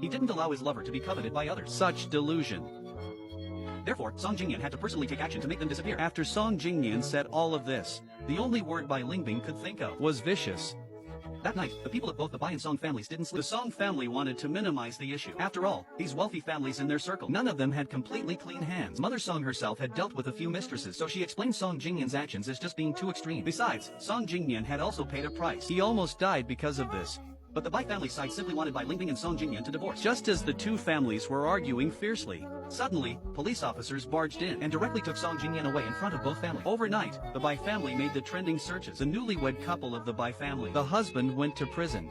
He didn't allow his lover to be coveted by others. Such delusion. Therefore, Song Jingyan had to personally take action to make them disappear. After Song Jingyan said all of this, the only word Bai Lingbing could think of was vicious. That night, the people of both the Bai and Song families didn't sleep. The Song family wanted to minimize the issue. After all, these wealthy families in their circle, none of them had completely clean hands. Mother Song herself had dealt with a few mistresses, so she explained Song Jingyan's actions as just being too extreme. Besides, Song Jingyan had also paid a price. He almost died because of this. But the Bai family side simply wanted Bai Lingbing and Song Jingyan to divorce. Just as the two families were arguing fiercely, suddenly, police officers barged in and directly took Song Jingyan away in front of both families. Overnight, the Bai family made the trending searches. The newlywed couple of the Bai family, the husband went to prison.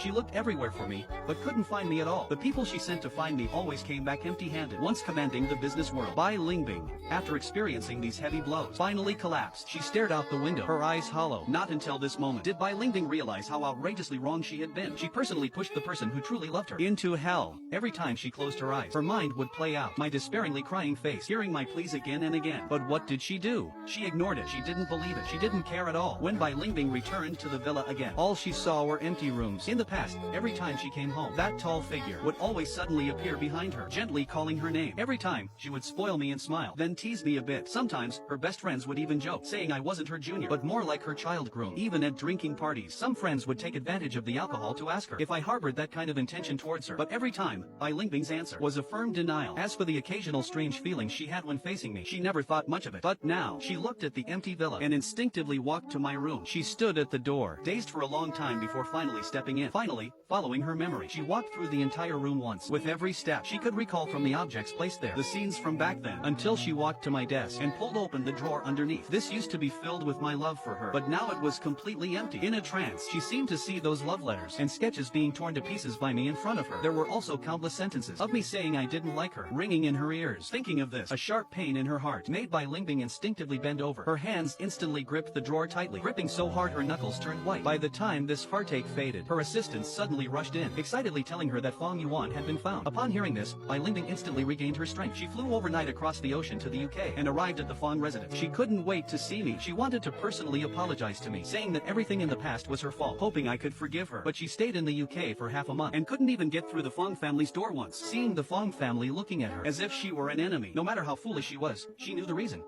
She looked everywhere for me, but couldn't find me at all. The people she sent to find me always came back empty-handed. Once commanding the business world, Bai Lingbing, after experiencing these heavy blows, finally collapsed. She stared out the window, her eyes hollow. Not until this moment did Bai Lingbing realize how outrageously wrong she had been. She personally pushed the person who truly loved her into hell. Every time she closed her eyes, her mind would play out my despairingly crying face, hearing my pleas again and again. But what did she do? She ignored it. She didn't believe it. She didn't care at all. When Bai Lingbing returned to the villa again, all she saw were empty rooms. In the past, every time she came home, that tall figure would always suddenly appear behind her, gently calling her name. Every time, she would spoil me and smile, then tease me a bit. Sometimes, her best friends would even joke, saying I wasn't her junior, but more like her child groom. Even at drinking parties, some friends would take advantage of the alcohol to ask her if I harbored that kind of intention towards her. But every time, Bai Lingbing's answer was a firm denial. As for the occasional strange feelings she had when facing me, she never thought much of it. But now, she looked at the empty villa and instinctively walked to my room. She stood at the door, dazed for a long time before finally stepping in. Finally, following her memory, she walked through the entire room once. With every step she could recall from the objects placed there, the scenes from back then, until she walked to my desk and pulled open the drawer underneath. This used to be filled with my love for her, but now it was completely empty. In a trance, she seemed to see those love letters and sketches being torn to pieces by me in front of her. There were also countless sentences of me saying I didn't like her, ringing in her ears. Thinking of this, a sharp pain in her heart made Bai Lingbing instinctively bend over. Her hands instantly gripped the drawer tightly, gripping so hard her knuckles turned white. By the time this heartache faded, her assistant suddenly rushed in, excitedly telling her that Fong Yuan had been found. Upon hearing this, Bai Lingbing instantly regained her strength. She flew overnight across the ocean to the UK and arrived at the Fong residence. She couldn't wait to see me. She wanted to personally apologize to me, saying that everything in the past was her fault, hoping I could forgive her. But she stayed in the UK for half a month and couldn't even get through the Fong family's door once. Seeing the Fong family looking at her as if she were an enemy, no matter how foolish she was, she knew the reason.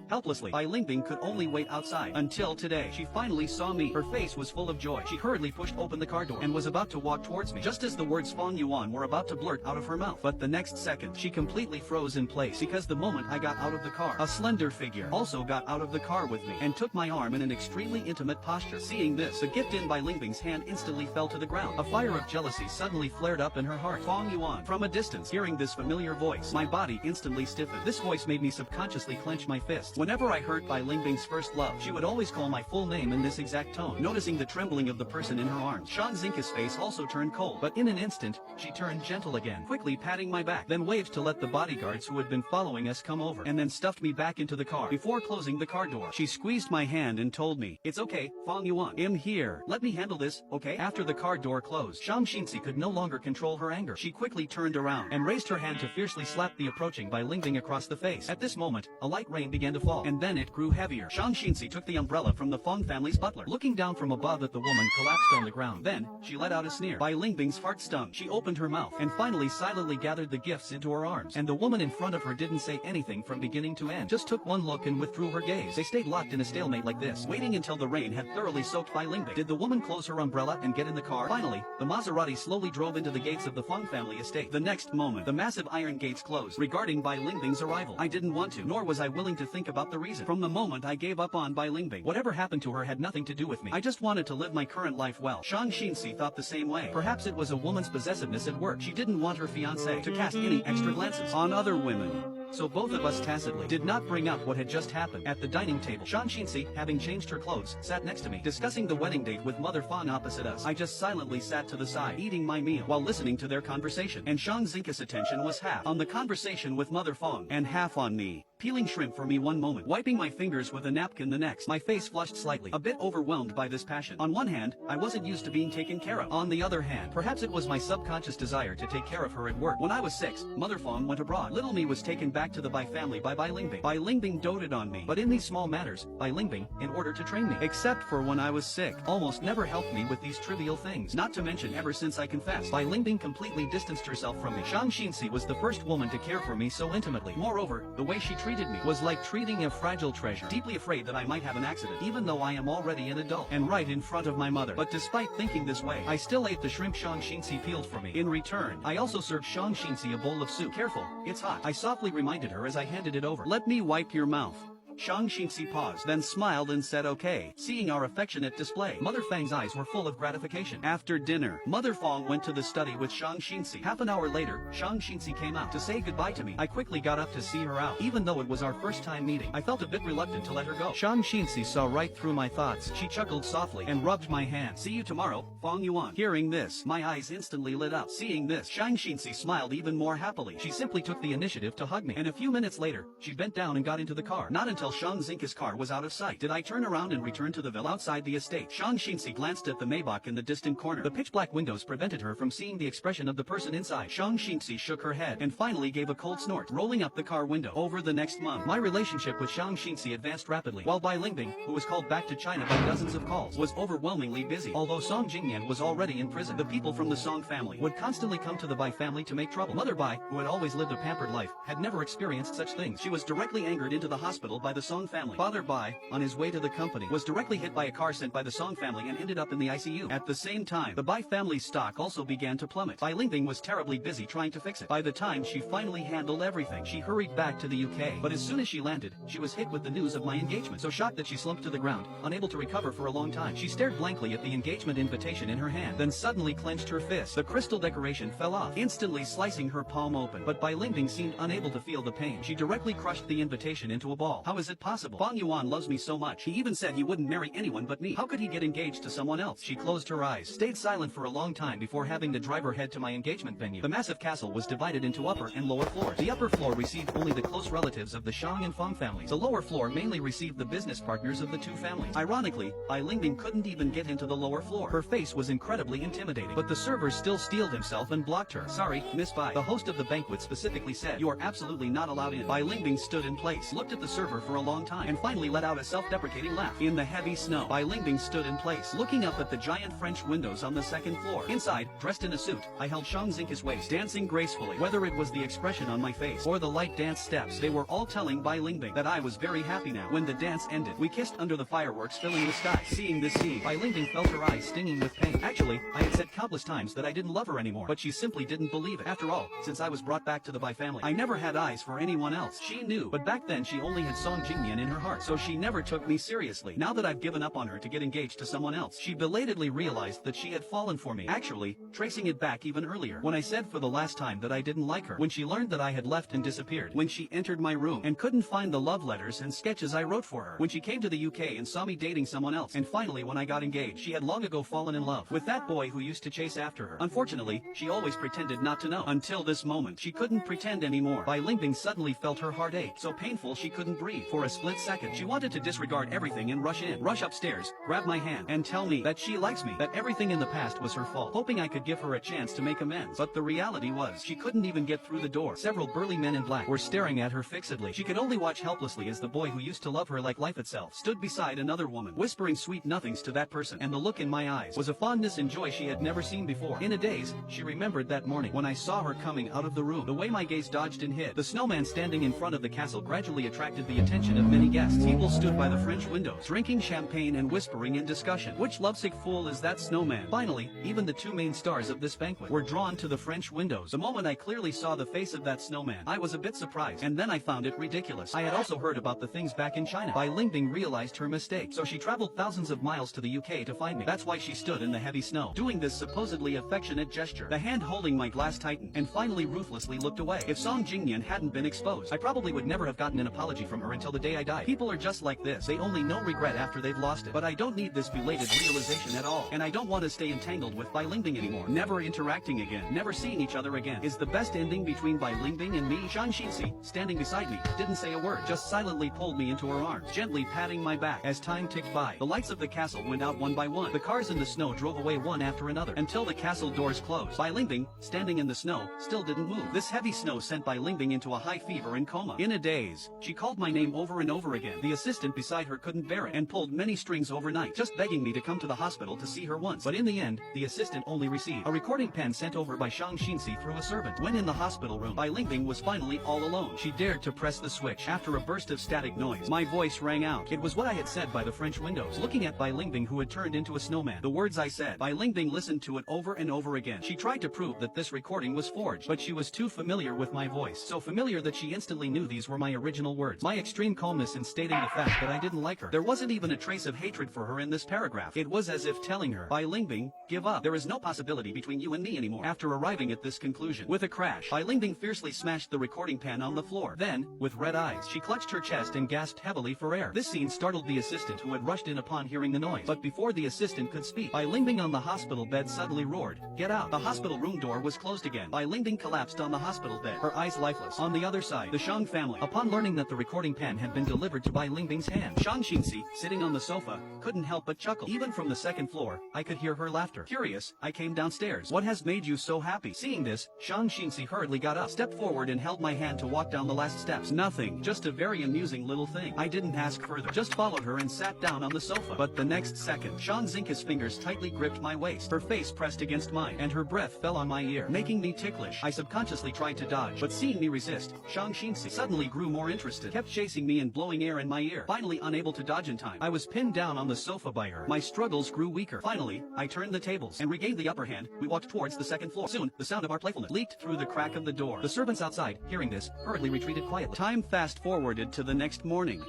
Helplessly, Bai Lingbing could only wait outside. Until today, she finally saw me. Her face was full of joy. She hurriedly pushed open the car door and was about to walk towards me, just as the words Fong Yuan were about to blurt out of her mouth. But the next second, she completely froze in place, because the moment I got out of the car, a slender figure also got out of the car with me and took my arm in an extremely intimate posture. Seeing this, the gift in Bai Lingbing's hand instantly fell to the ground. A fire of jealousy suddenly flared up in her heart. Fong Yuan. From a distance, hearing this familiar voice, my body instantly stiffened. This voice made me subconsciously clench my fists. Whenever I heard Bai Lingbing's first love, she would always call my full name in this exact tone. Noticing the trembling of the person in her arms, Shan Zinka's face also turned cold, but in an instant, she turned gentle again, quickly patting my back, then waved to let the bodyguards who had been following us come over, and then stuffed me back into the car. Before closing the car door, she squeezed my hand and told me, "It's okay, Fong Yuan. I'm here. Let me handle this, okay?" After the car door closed, Shang Xinzi could no longer control her anger. She quickly turned around and raised her hand to fiercely slap the approaching Bai Lingbing across the face. At this moment, a light rain began to fall, and then it grew heavier. Shang Xinzi took the umbrella from the Fong family's butler. Looking down from above at the woman collapsed on the ground. Then, she let out a sneer. Bai Lingbing's heart stung. She opened her mouth and finally silently gathered the gifts into her arms. And the woman in front of her didn't say anything from beginning to end. Just took one look and withdrew her gaze. They stayed locked in a stalemate like this, waiting until the rain had thoroughly soaked Bai Lingbing. Did the woman close her umbrella and get in the car? Finally, the Maserati slowly drove into the gates of the Fong family estate. The next moment, the massive iron gates closed, regarding Bai Lingbing's arrival. I didn't want to, nor was I willing to think about the reason. From the moment I gave up on Bai Lingbing, whatever happened to her had nothing to do with me. I just wanted to live my current life well. Shang Xinzi thought the same way. Perhaps it was a woman's possessiveness at work. She didn't want her fiancé to cast any extra glances on other women. So both of us tacitly did not bring up what had just happened. At the dining table, Shang Xinzi, having changed her clothes, sat next to me, discussing the wedding date with Mother Fong opposite us. I just silently sat to the side, eating my meal, while listening to their conversation. And Shang Zinka's attention was half on the conversation with Mother Fong, and half on me. Peeling shrimp for me one moment, wiping my fingers with a napkin the next. My face flushed slightly, a bit overwhelmed by this passion. On one hand, I wasn't used to being taken care of. On the other hand, perhaps it was my subconscious desire to take care of her at work. When I was 6, Mother Fong went abroad. Little me was taken back to the Bai family by Bai Lingbing. Bai Lingbing doted on me, but in these small matters, Bai Lingbing, in order to train me, except for when I was sick, almost never helped me with these trivial things. Not to mention, ever since I confessed, Bai Lingbing completely distanced herself from me. Shang Xinzi was the first woman to care for me so intimately. Moreover, the way she treated me was like treating a fragile treasure, deeply afraid that I might have an accident, even though I am already an adult, and right in front of my mother. But despite thinking this way, I still ate the shrimp Shang Xinzi peeled for me. In return, I also served Shang Xinzi a bowl of soup. "Careful, it's hot," I softly reminded her as I handed it over. "Let me wipe your mouth." Shang Xinxi paused, then smiled and said okay. Seeing our affectionate display, Mother Fang's eyes were full of gratification. After dinner, Mother Fang went to the study with Shang Xinxi. Half an hour later, Shang Xinxi came out to say goodbye to me. I quickly got up to see her out. Even though it was our first time meeting, I felt a bit reluctant to let her go. Shang Xinxi saw right through my thoughts. She chuckled softly and rubbed my hand. See you tomorrow, Fang Yuan. Hearing this, my eyes instantly lit up. Seeing this, Shang Xinxi smiled even more happily. She simply took the initiative to hug me, and a few minutes later, she bent down and got into the car. Not until Shang Xinxi's car was out of sight did I turn around and return to the villa outside the estate. Shang Xinxi glanced at the Maybach in the distant corner. The pitch-black windows prevented her from seeing the expression of the person inside. Shang Xinxi shook her head and finally gave a cold snort, rolling up the car window. Over the next month, my relationship with Shang Xinxi advanced rapidly, while Bai Lingbing, who was called back to China by dozens of calls, was overwhelmingly busy. Although Song Jingyan was already in prison, the people from the Song family would constantly come to the Bai family to make trouble. Mother Bai, who had always lived a pampered life, had never experienced such things. She was directly angered into the hospital by the Song family. Father Bai, on his way to the company, was directly hit by a car sent by the Song family and ended up in the ICU. At the same time, the Bai family's stock also began to plummet. Bai Lingbing was terribly busy trying to fix it. By the time she finally handled everything, she hurried back to the UK. But as soon as she landed, she was hit with the news of my engagement. So shocked that she slumped to the ground, unable to recover for a long time. She stared blankly at the engagement invitation in her hand, then suddenly clenched her fist. The crystal decoration fell off, instantly slicing her palm open. But Bai Lingbing seemed unable to feel the pain. She directly crushed the invitation into a ball. How is it possible? Fang Yuan loves me so much. He even said he wouldn't marry anyone but me. How could he get engaged to someone else? She closed her eyes, stayed silent for a long time before having to drive her head to my engagement venue. The massive castle was divided into upper and lower floors. The upper floor received only the close relatives of the Shang and Fang families. The lower floor mainly received the business partners of the two families. Ironically, Bai Lingbing couldn't even get into the lower floor. Her face was incredibly intimidating, but the server still steeled himself and blocked her. Sorry, Miss Bai. The host of the banquet specifically said, you are absolutely not allowed in. Bai Lingbing stood in place, looked at the server for a long time, and finally let out a self-deprecating laugh. In the heavy snow, Bai Lingbing stood in place, looking up at the giant French windows on the second floor. Inside, dressed in a suit, I held Shang Xinxi's waist, dancing gracefully. Whether it was the expression on my face or the light dance steps, they were all telling Bai Lingbing that I was very happy now. When the dance ended, we kissed under the fireworks filling the sky. Seeing this scene, Bai Lingbing felt her eyes stinging with pain. Actually, I had said countless times that I didn't love her anymore, but she simply didn't believe it. After all, since I was brought back to the Bai family, I never had eyes for anyone else. She knew, but back then she only had Song Jingyan in her heart, so she never took me seriously. Now that I've given up on her to get engaged to someone else, she belatedly realized that she had fallen for me. Actually, tracing it back even earlier, when I said for the last time that I didn't like her, when she learned that I had left and disappeared, when she entered my room and couldn't find the love letters and sketches I wrote for her, when she came to the UK and saw me dating someone else, and finally when I got engaged, she had long ago fallen in love with that boy who used to chase after her. Unfortunately, she always pretended not to know. Until this moment, she couldn't pretend anymore. Bai Lingbing suddenly felt her heart ache, so painful she couldn't breathe. For a split second, she wanted to disregard everything and rush upstairs, grab my hand, and tell me that she likes me, that everything in the past was her fault, hoping I could give her a chance to make amends. But the reality was, she couldn't even get through the door. Several burly men in black were staring at her fixedly. She could only watch helplessly as the boy who used to love her like life itself stood beside another woman, whispering sweet nothings to that person, and the look in my eyes was a fondness and joy she had never seen before. In a daze, she remembered that morning when I saw her coming out of the room, the way my gaze dodged and hid. The snowman standing in front of the castle gradually attracted the attention of many guests. People stood by the French windows, drinking champagne and whispering in discussion. Which lovesick fool is that snowman? Finally, even the two main stars of this banquet were drawn to the French windows. The moment I clearly saw the face of that snowman, I was a bit surprised, and then I found it ridiculous. I had also heard about the things back in China. Bai Lingbing realized her mistake, so she traveled thousands of miles to the UK to find me. That's why she stood in the heavy snow, doing this supposedly affectionate gesture. The hand holding my glass tightened, and finally ruthlessly looked away. If Song Jingyan hadn't been exposed, I probably would never have gotten an apology from her until the day I died. People are just like this. They only know regret after they've lost it. But I don't need this belated realization at all, and I don't want to stay entangled with Bai Lingbing anymore. Never interacting again, never seeing each other again is the best ending between Bai Lingbing and me. Shang Xinxi, standing beside me, didn't say a word, just silently pulled me into her arms, gently patting my back. As time ticked by, the lights of the castle went out one by one. The cars in the snow drove away one after another, until the castle doors closed. Bai Lingbing, standing in the snow, still didn't move. This heavy snow sent Bai Lingbing into a high fever and coma. In a daze, she called my name over and over again. The assistant beside her couldn't bear it, and pulled many strings overnight, just begging me to come to the hospital to see her once. But in the end, the assistant only received a recording pen sent over by Shang Xinxi through a servant. When in the hospital room, Bai Lingbing was finally all alone. She dared to press the switch. After a burst of static noise, my voice rang out. It was what I had said by the French windows, looking at Bai Lingbing, who had turned into a snowman. The words I said. Bai Lingbing listened to it over and over again. She tried to prove that this recording was forged, but she was too familiar with my voice. So familiar that she instantly knew these were my original words. My extreme extreme calmness in stating the fact that I didn't like her. There wasn't even a trace of hatred for her in this paragraph. It was as if telling her, by Lingbing, give up. There is no possibility between you and me anymore. After arriving at this conclusion, with a crash, Bai Lingbing fiercely smashed the recording pan on the floor. Then, with red eyes, she clutched her chest and gasped heavily for air. This scene startled the assistant who had rushed in upon hearing the noise. But before the assistant could speak, Bai Lingbing on the hospital bed suddenly roared, get out. The hospital room door was closed again. Bai Lingbing collapsed on the hospital bed, her eyes lifeless. On the other side, the Shang family, upon learning that the recording pan had been delivered to Bai Lingbing's hand, Shang Xinxi, sitting on the sofa, couldn't help but chuckle. Even from the second floor, I could hear her laughter. Curious, I came downstairs. What has made you so happy? Seeing this, Shang Xinxi hurriedly got up, stepped forward and held my hand to walk down the last steps. Nothing, just a very amusing little thing. I didn't ask further, just followed her and sat down on the sofa. But the next second, Shang Xinx's fingers tightly gripped my waist, her face pressed against mine, and her breath fell on my ear, making me ticklish. I subconsciously tried to dodge, but seeing me resist, Shang Xinxi suddenly grew more interested, kept chasing me and blowing air in my ear. Finally unable to dodge in time, I was pinned down on the sofa by her. My struggles grew weaker. Finally, I turned the tables and regained the upper hand. We walked towards the second floor. Soon, the sound of our playfulness leaked through the crack of the door. The servants outside, hearing this, hurriedly retreated quietly. Time fast-forwarded to the next morning.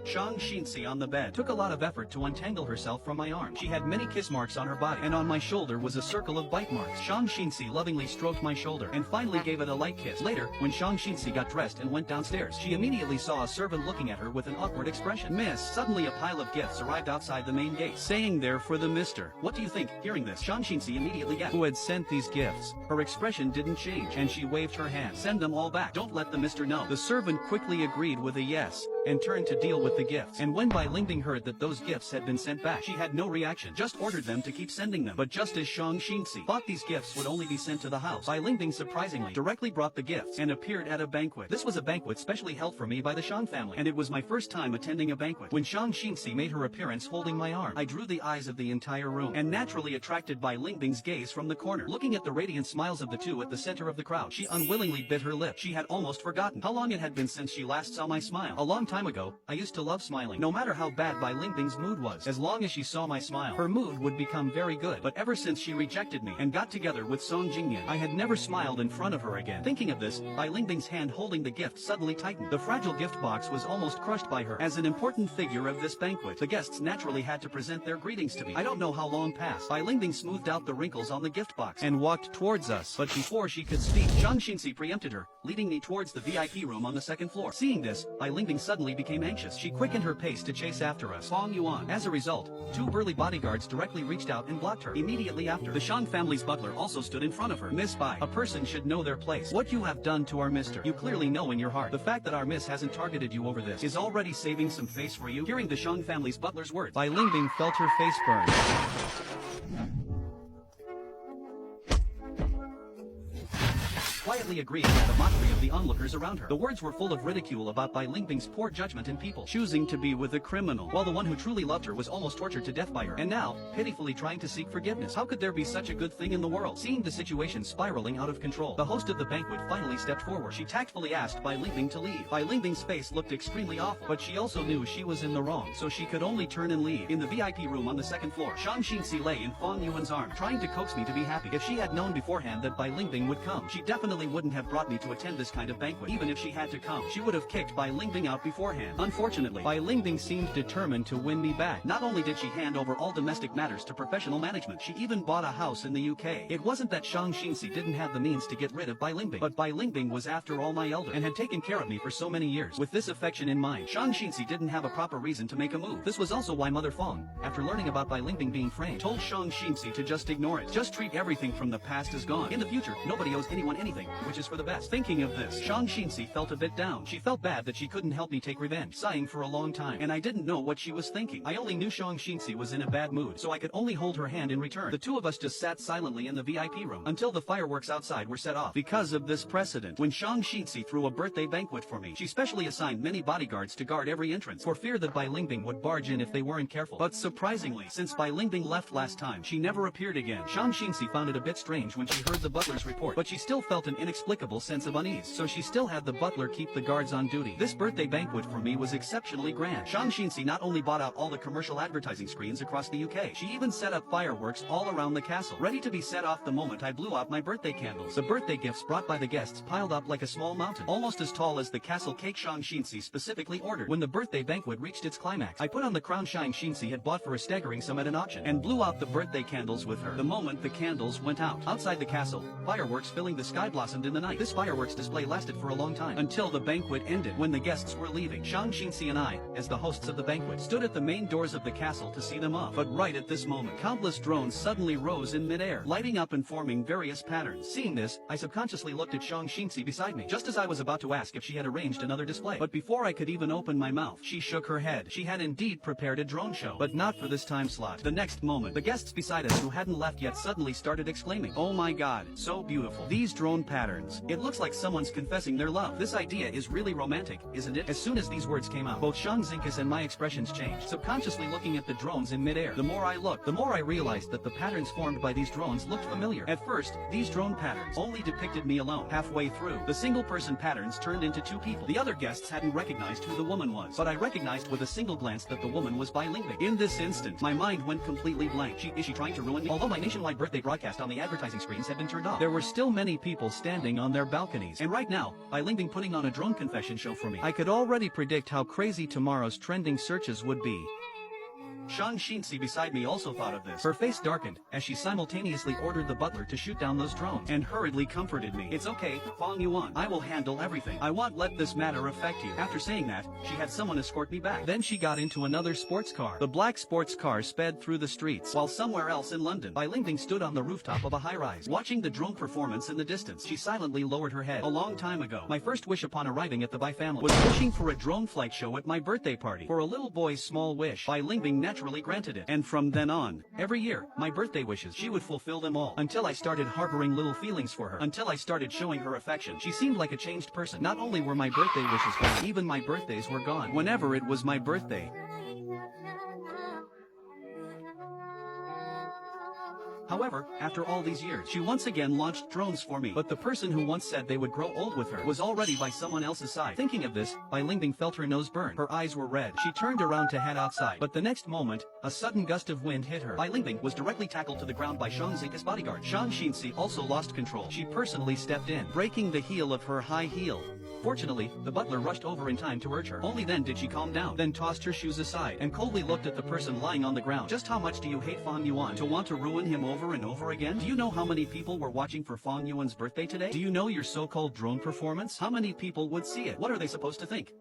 Shang Xinxi on the bed took a lot of effort to untangle herself from my arm. She had many kiss marks on her body, and on my shoulder was a circle of bite marks. Shang Xinxi lovingly stroked my shoulder and finally gave it a light kiss. Later, when Shang Xinxi got dressed and went downstairs, she immediately saw a servant looking at her with an awkward expression. Miss, suddenly a pile of gifts arrived outside the main gate, saying they're for the mister. What do you think? Hearing this, Shang Xinxi immediately gasped. Who had sent these gifts? Her expression didn't change, and she waved her hand. Send them all back. Don't let the mister know. The servant quickly agreed with a yes, and turned to deal with the gifts. And when Bai Lingbing heard that those gifts had been sent back, she had no reaction, just ordered them to keep sending them. But just as Shang Xinxi thought these gifts would only be sent to the house, Bai Lingbing surprisingly directly brought the gifts and appeared at a banquet. This was a banquet specially held for me by the Shang family, and it was my first time attending a banquet. When Shang Xinxi made her appearance holding my arm, I drew the eyes of the entire room, and naturally attracted Bai Lingbing's gaze from the corner. Looking at the radiant smiles of the two at the center of the crowd, she unwillingly bit her lip. She had almost forgotten how long it had been since she last saw my smile. A long time ago, I used to love smiling. No matter how bad Bai Lingbing's mood was, as long as she saw my smile, her mood would become very good. But ever since she rejected me and got together with Song Jingyan, I had never smiled in front of her again. Thinking of this, Bai Lingbing's hand holding the gift suddenly tightened. The fragile gift box was almost crushed by her. As an important figure of this banquet, the guests naturally had to present their greetings to me. I don't know how long passed. Bai Lingbing smoothed out the wrinkles on the gift box and walked towards us. But before she could speak, Shang Xinxi preempted her, leading me towards the VIP room on the second floor. Seeing this, Bai Lingbing suddenly became anxious. She quickened her pace to chase after us. Fong Yuan. As a result, two burly bodyguards directly reached out and blocked her. Immediately after, the Shang family's butler also stood in front of her. Miss Bai, a person should know their place. What you have done to our mister, you clearly know in your heart. The fact that our miss hasn't targeted you over this is already saving some face for you. Hearing the Shang family's butler's words, Bai Lingbing felt her face burn. Quietly agreeing with the mockery of the onlookers around her. The words were full of ridicule about Bai Lingbing's poor judgment in people choosing to be with a criminal, while the one who truly loved her was almost tortured to death by her, and now, pitifully trying to seek forgiveness. How could there be such a good thing in the world? Seeing the situation spiraling out of control, the host of the banquet finally stepped forward. She tactfully asked Bai Lingbing to leave. Bai Lingbing's face looked extremely awful, but she also knew she was in the wrong, so she could only turn and leave. In the VIP room on the second floor, Shang Xinxi lay in Fong Yuan's arm, trying to coax me to be happy. If she had known beforehand that Bai Lingbing would come, she definitely wouldn't have brought me to attend this kind of banquet. Even if she had to come, she would have kicked Bai Lingbing out beforehand. Unfortunately, Bai Lingbing seemed determined to win me back. Not only did she hand over all domestic matters to professional management, she even bought a house in the UK. It wasn't that Shang Xinxi didn't have the means to get rid of Bai Lingbing, but Bai Lingbing was after all my elder and had taken care of me for so many years. With this affection in mind, Shang Xinxi didn't have a proper reason to make a move. This was also why Mother Fong, after learning about Bai Lingbing being framed, told Shang Xinxi to just ignore it. Just treat everything from the past as gone. In the future, nobody owes anyone anything, which is for the best. Thinking of this, Shang Xinxi felt a bit down. She felt bad that she couldn't help me take revenge, sighing for a long time, and I didn't know what she was thinking. I only knew Shang Xinxi was in a bad mood, so I could only hold her hand in return. The two of us just sat silently in the VIP room until the fireworks outside were set off. Because of this precedent, when Shang Xinxi threw a birthday banquet for me, she specially assigned many bodyguards to guard every entrance, for fear that Bai Lingbing would barge in if they weren't careful. But surprisingly, since Bai Lingbing left last time, she never appeared again. Shang Xinxi found it a bit strange when she heard the butler's report, but she still felt an inexplicable sense of unease. So she still had the butler keep the guards on duty. This birthday banquet for me was exceptionally grand. Shang Xinxi not only bought out all the commercial advertising screens across the UK, she even set up fireworks all around the castle, ready to be set off the moment I blew out my birthday candles. The birthday gifts brought by the guests piled up like a small mountain, almost as tall as the castle cake Shang Xinxi specifically ordered. When the birthday banquet reached its climax, I put on the crown Shang Xinxi had bought for a staggering sum at an auction, and blew out the birthday candles with her. The moment the candles went out, outside the castle, fireworks filling the sky blossomed in the night. This fireworks display lasted for a long time, until the banquet ended. When the guests were leaving, Shang Xinxi and I, as the hosts of the banquet, stood at the main doors of the castle to see them off. But right at this moment, countless drones suddenly rose in midair, lighting up and forming various patterns. Seeing this, I subconsciously looked at Shang Xinxi beside me, just as I was about to ask if she had arranged another display. But before I could even open my mouth, she shook her head. She had indeed prepared a drone show, but not for this time slot. The next moment, the guests beside us who hadn't left yet suddenly started exclaiming, "Oh my god, so beautiful. These drone patterns. It looks like someone's confessing their love. This idea is really romantic, isn't it?" As soon as these words came out, both Shang Xinxi and my expressions changed, subconsciously looking at the drones in midair. The more I looked, the more I realized that the patterns formed by these drones looked familiar. At first, these drone patterns only depicted me alone. Halfway through, the single-person patterns turned into two people. The other guests hadn't recognized who the woman was, but I recognized with a single glance that the woman was by Ling. In this instant, my mind went completely blank. Is she trying to ruin me? Although my nationwide birthday broadcast on the advertising screens had been turned off, there were still many people standing on their balconies. And right now, Bai Ling putting on a drone confession show for me. I could already predict how crazy tomorrow's trending searches would be. Shang Xinxi beside me also thought of this. Her face darkened as she simultaneously ordered the butler to shoot down those drones, and hurriedly comforted me. "It's okay, Fang Yuan. I will handle everything. I won't let this matter affect you." After saying that, she had someone escort me back. Then she got into another sports car. The black sports car sped through the streets, while somewhere else in London, Bai Ling stood on the rooftop of a high-rise, watching the drone performance in the distance. She silently lowered her head. A long time ago, my first wish upon arriving at the Bai family was wishing for a drone flight show at my birthday party. For a little boy's small wish, Bai Ling naturally granted it. And from then on, every year, my birthday wishes, she would fulfill them all, until I started harboring little feelings for her, until I started showing her affection. She seemed like a changed person. Not only were my birthday wishes gone, even my birthdays were gone. Whenever it was my birthday, however, after all these years, she once again launched drones for me. But the person who once said they would grow old with her was already by someone else's side. Thinking of this, Bai Ling felt her nose burn. Her eyes were red. She turned around to head outside. But the next moment, a sudden gust of wind hit her. Bai Ling was directly tackled to the ground by Shang Xinxi's bodyguard. Shang Xinxi also lost control. She personally stepped in, breaking the heel of her high heel. Fortunately, the butler rushed over in time to urge her. Only then did she calm down, then tossed her shoes aside, and coldly looked at the person lying on the ground. Just how much do you hate Fang Yuan to want to ruin him over and over again? Do you know how many people were watching for Fang Yuan's birthday today? Do you know your so-called drone performance? How many people would see it? What are they supposed to think?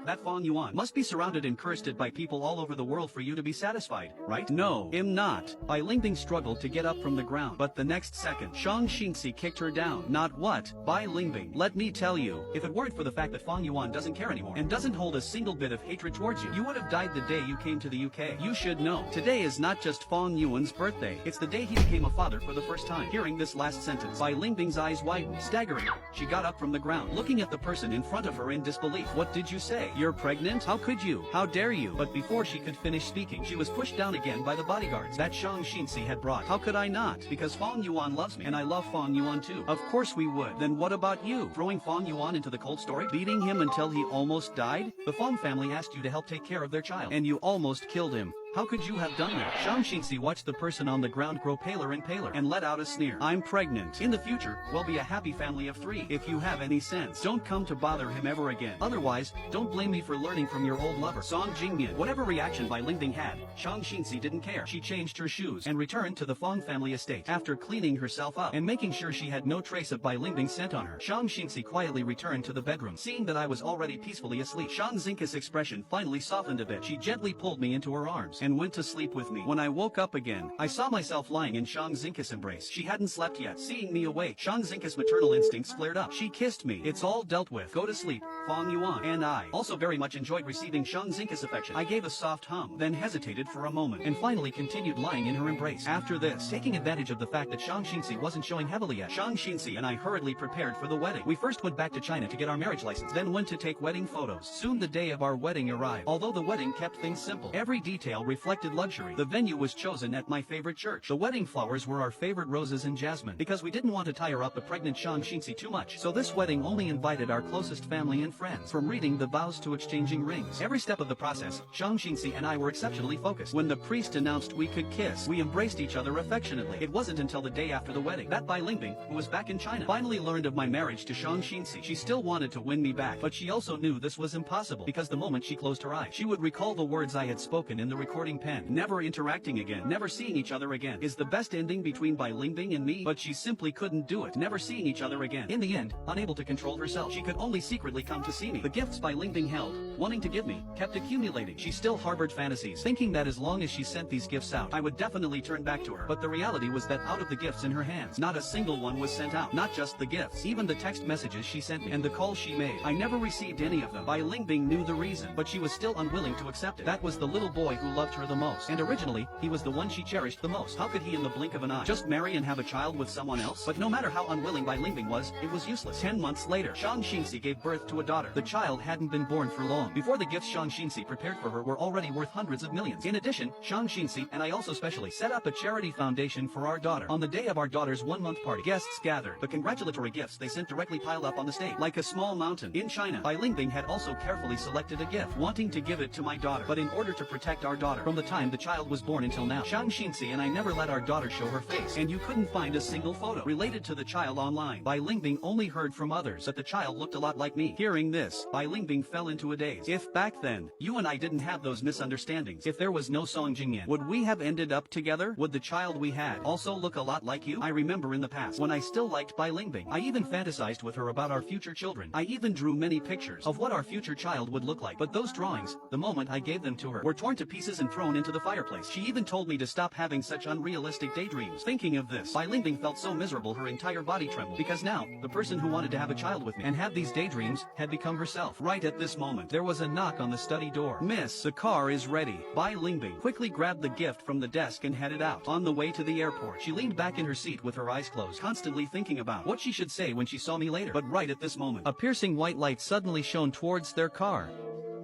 That Fang Yuan must be surrounded and cursed by people all over the world for you to be satisfied, right? No, I'm not. Bai Ling struggled to get up from the ground, but the next second, Shang Xinxi kicked her down. Not what? Bai Ling, let me tell you, if it weren't for the fact that Fang Yuan doesn't care anymore, and doesn't hold a single bit of hatred towards you, you would have died the day you came to the UK. You should know, today is not just Fang Yuan's birthday, it's the day he became a father for the first time. Hearing this last sentence, Bai Ling's eyes widened, staggering her. She got up from the ground, looking at the person in front of her in disbelief. What did you say? You're pregnant? How could you? How dare you? But before she could finish speaking, she was pushed down again by the bodyguards that Shang Xinxi had brought. How could I not? Because Fang Yuan loves me, and I love Fang Yuan too. Of course we would. Then what about you? Throwing Fang Yuan into the cold storage? Beating him until he almost died? The Fang family asked you to help take care of their child, and you almost killed him. How could you have done that? Shang Xinxi watched the person on the ground grow paler and paler, and let out a sneer. I'm pregnant. In the future, we'll be a happy family of 3. If you have any sense, don't come to bother him ever again. Otherwise, don't blame me for learning from your old lover, Song Jingmian. Whatever reaction Bai Ling had, Shang Xinxi didn't care. She changed her shoes, and returned to the Fang family estate. After cleaning herself up, and making sure she had no trace of Bai Ling's scent on her, Shang Xinxi quietly returned to the bedroom. Seeing that I was already peacefully asleep, Shang Xinxi's expression finally softened a bit. She gently pulled me into her arms, and went to sleep with me. When I woke up again, I saw myself lying in Shang Xinxi's embrace. She hadn't slept yet. Seeing me awake, Shang Xinxi's maternal instincts flared up. She kissed me. It's all dealt with. Go to sleep, Fang Yuan. And I also very much enjoyed receiving Shang Xinxi's affection. I gave a soft hum, then hesitated for a moment, and finally continued lying in her embrace. After this, taking advantage of the fact that Shang Xinxi wasn't showing heavily yet, Shang Xinxi and I hurriedly prepared for the wedding. We first went back to China to get our marriage license, then went to take wedding photos. Soon the day of our wedding arrived. Although the wedding kept things simple, every detail reflected luxury. The venue was chosen at my favorite church. The wedding flowers were our favorite roses and jasmine, because we didn't want to tire up the pregnant Shang Xinxi too much. So this wedding only invited our closest family and friends. From reading the vows to exchanging rings, every step of the process, Shang Xinxi and I were exceptionally focused. When the priest announced we could kiss, we embraced each other affectionately. It wasn't until the day after the wedding that Ling, who was back in China, finally learned of my marriage to Shang Xinxi. She still wanted to win me back, but she also knew this was impossible, because the moment she closed her eyes, she would recall the words I had spoken in the recording pen. Never interacting again, never seeing each other again, is the best ending between Ling and me, but she simply couldn't do it. Never seeing each other again. In the end, unable to control herself, she could only secretly come to see me. The gifts Ling held, wanting to give me, kept accumulating. She still harbored fantasies, thinking that as long as she sent these gifts out, I would definitely turn back to her. But the reality was that out of the gifts in her hands, not a single one was sent out. Not just the gifts, even the text messages she sent me and the calls she made, I never received any of them. Ling knew the reason, but she was still unwilling to accept it. That was the little boy who loved her the most, and originally, he was the one she cherished the most. How could he in the blink of an eye just marry and have a child with someone else? But no matter how unwilling Ling was, it was useless. 10 months later, Shang Xinxi gave birth to a daughter. The child hadn't been born for long before the gifts Shang Xinxi prepared for her were already worth hundreds of millions. In addition, Shang Xinxi and I also specially set up a charity foundation for our daughter. On the day of our daughter's 1-month party, guests gathered. The congratulatory gifts they sent directly piled up on the stage like a small mountain. In China, Ling had also carefully selected a gift, wanting to give it to my daughter. But in order to protect our daughter from the time the child was born until now, Shang Xinxi and I never let our daughter show her face, and you couldn't find a single photo related to the child online. Ling only heard from others that the child looked a lot like me. Hearing this, Ling fell into a daze. If back then, you and I didn't have those misunderstandings, if there was no Song Jingyan, would we have ended up together? Would the child we had also look a lot like you? I remember in the past, when I still liked Ling, I even fantasized with her about our future children. I even drew many pictures of what our future child would look like. But those drawings, the moment I gave them to her, were torn to pieces and thrown into the fireplace. She even told me to stop having such unrealistic daydreams. Thinking of this, Ling felt so miserable her entire body trembled, because now, the person who wanted to have a child with me and have these daydreams had become herself. Right at this moment, there was a knock on the study door. "Miss, the car is ready." Ling quickly grabbed the gift from the desk and headed out. On the way to the airport, she leaned back in her seat with her eyes closed, constantly thinking about what she should say when she saw me later. But right at this moment, a piercing white light suddenly shone towards their car,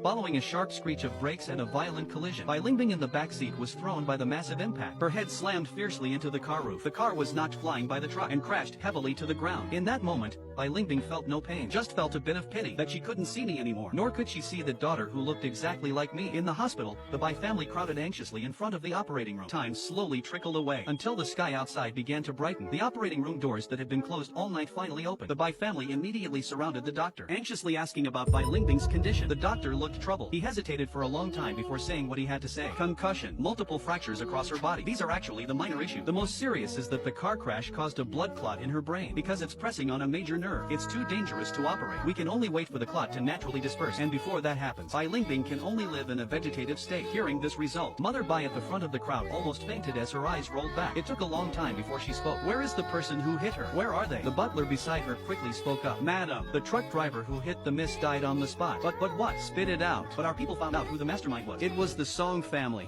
following a sharp screech of brakes and a violent collision. Ling in the back seat was thrown by the massive impact. Her head slammed fiercely into the car roof. The car was knocked flying by the truck and crashed heavily to the ground. In that moment, Ling felt no pain, just felt a bit of pity that she couldn't see me anymore. Nor could she see the daughter who looked exactly like me. In the hospital, the Bai family crowded anxiously in front of the operating room. Time slowly trickled away until the sky outside began to brighten. The operating room doors that had been closed all night finally opened. The Bai family immediately surrounded the doctor, anxiously asking about Ling's condition. The doctor looked troubled. He hesitated for a long time before saying what he had to say. Concussion, multiple fractures across her body. These are actually the minor issue. The most serious is that the car crash caused a blood clot in her brain because it's pressing on a major nerve. It's too dangerous to operate. We can only wait for the clot to naturally disperse, and before that happens, Ling can only live in a vegetative state. Hearing this result, Mother Bai at the front of the crowd almost fainted as her eyes rolled back. It took a long time before she spoke. "Where is the person who hit her? Where are they?" The butler beside her quickly spoke up. "Madam, the truck driver who hit the miss died on the spot." But what? Spit it out. But our people found out who the mastermind was. It was the Song family.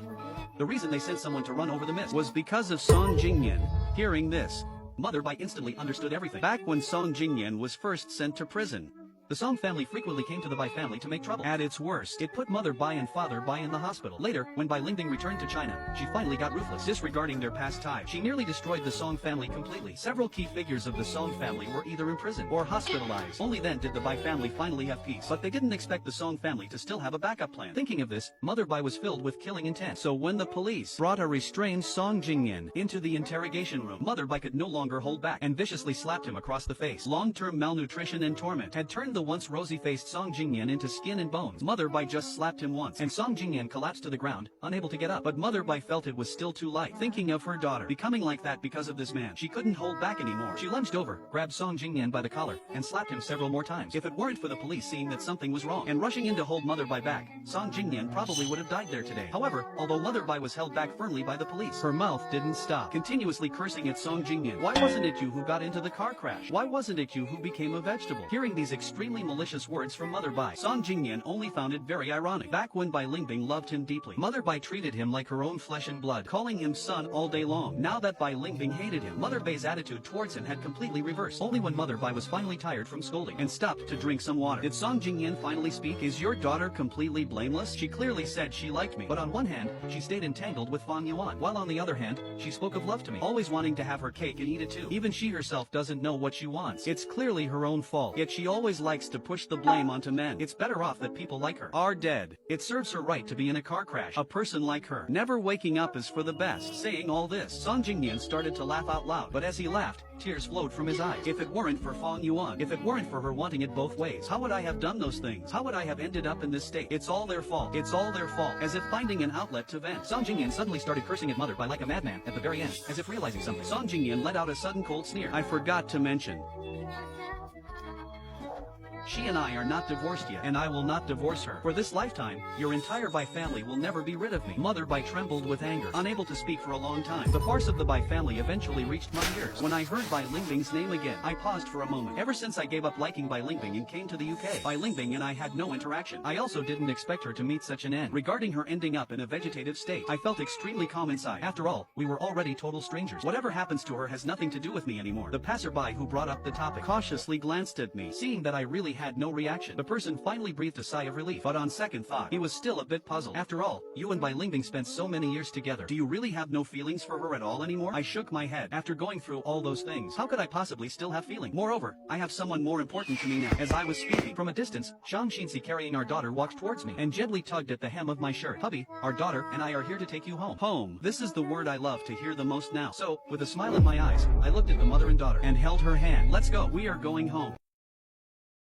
The reason they sent someone to run over the mist was because of Song Jingyan. Hearing this, Mother Bai instantly understood everything. Back when Song Jingyan was first sent to prison, the Song family frequently came to the Bai family to make trouble. At its worst, it put Mother Bai and Father Bai in the hospital. Later, when Ling returned to China, she finally got ruthless. Disregarding their past ties, she nearly destroyed the Song family completely. Several key figures of the Song family were either imprisoned or hospitalized. Only then did the Bai family finally have peace. But they didn't expect the Song family to still have a backup plan. Thinking of this, Mother Bai was filled with killing intent. So when the police brought a restrained Song Jingyan into the interrogation room, Mother Bai could no longer hold back and viciously slapped him across the face. Long-term malnutrition and torment had turned the once rosy-faced Song Jingyan into skin and bones. Mother Bai just slapped him once, and Song Jingyan collapsed to the ground, unable to get up. But Mother Bai felt it was still too light. Thinking of her daughter becoming like that because of this man, she couldn't hold back anymore. She lunged over, grabbed Song Jingyan by the collar, and slapped him several more times. If it weren't for the police seeing that something was wrong and rushing in to hold Mother Bai back, Song Jingyan probably would have died there today. However, although Mother Bai was held back firmly by the police, her mouth didn't stop, continuously cursing at Song Jingyan. "Why wasn't it you who got into the car crash? Why wasn't it you who became a vegetable?" Hearing these extreme extremely malicious words from Mother Bai. Song Jingyan only found it very ironic. Back when Bai Lingbing loved him deeply, Mother Bai treated him like her own flesh and blood, calling him son all day long. Now that Bai Lingbing hated him, Mother Bai's attitude towards him had completely reversed. Only when Mother Bai was finally tired from scolding and stopped to drink some water did Song Jingyan finally speak. Is your daughter completely blameless? She clearly said she liked me, but on one hand, she stayed entangled with Fang Yuan, while on the other hand, she spoke of love to me, always wanting to have her cake and eat it too. Even she herself doesn't know what she wants. It's clearly her own fault, yet she always likes to push the blame onto men. It's better off that people like her are dead. It serves her right to be in a car crash. A person like her never waking up is for the best. Saying all this, Song Jingyan started to laugh out loud, but as he laughed, tears flowed from his eyes. If it weren't for Fang Yuan, if it weren't for her wanting it both ways, how would I have done those things? How would I have ended up in this state? It's all their fault. It's all their fault. As if finding an outlet to vent, Song Jingyan suddenly started cursing at Mother Bai like a madman. At the very end, as if realizing something, Song Jingyan let out a sudden cold sneer. I forgot to mention, she and I are not divorced yet, and I will not divorce her. For this lifetime, your entire Bai family will never be rid of me. Mother Bai trembled with anger, unable to speak for a long time. The farce of the Bai family eventually reached my ears. When I heard Bai Lingbing's name again, I paused for a moment. Ever since I gave up liking Bai Lingbing and came to the UK, Bai Lingbing and I had no interaction. I also didn't expect her to meet such an end. Regarding her ending up in a vegetative state, I felt extremely calm inside. After all, we were already total strangers. Whatever happens to her has nothing to do with me anymore. The passerby who brought up the topic cautiously glanced at me, seeing that I really had no reaction. The person finally breathed a sigh of relief, but on second thought, he was still a bit puzzled. After all, you and Bai Lingbing spent so many years together. Do you really have no feelings for her at all anymore? I shook my head. After going through all those things, how could I possibly still have feeling? Moreover, I have someone more important to me now. As I was speaking, from a distance, Shang Xinzi carrying our daughter walked towards me and gently tugged at the hem of my shirt. Hubby, our daughter and I are here to take you home. Home. This is the word I love to hear the most now. So, with a smile in my eyes, I looked at the mother and daughter and held her hand. Let's go. We are going home.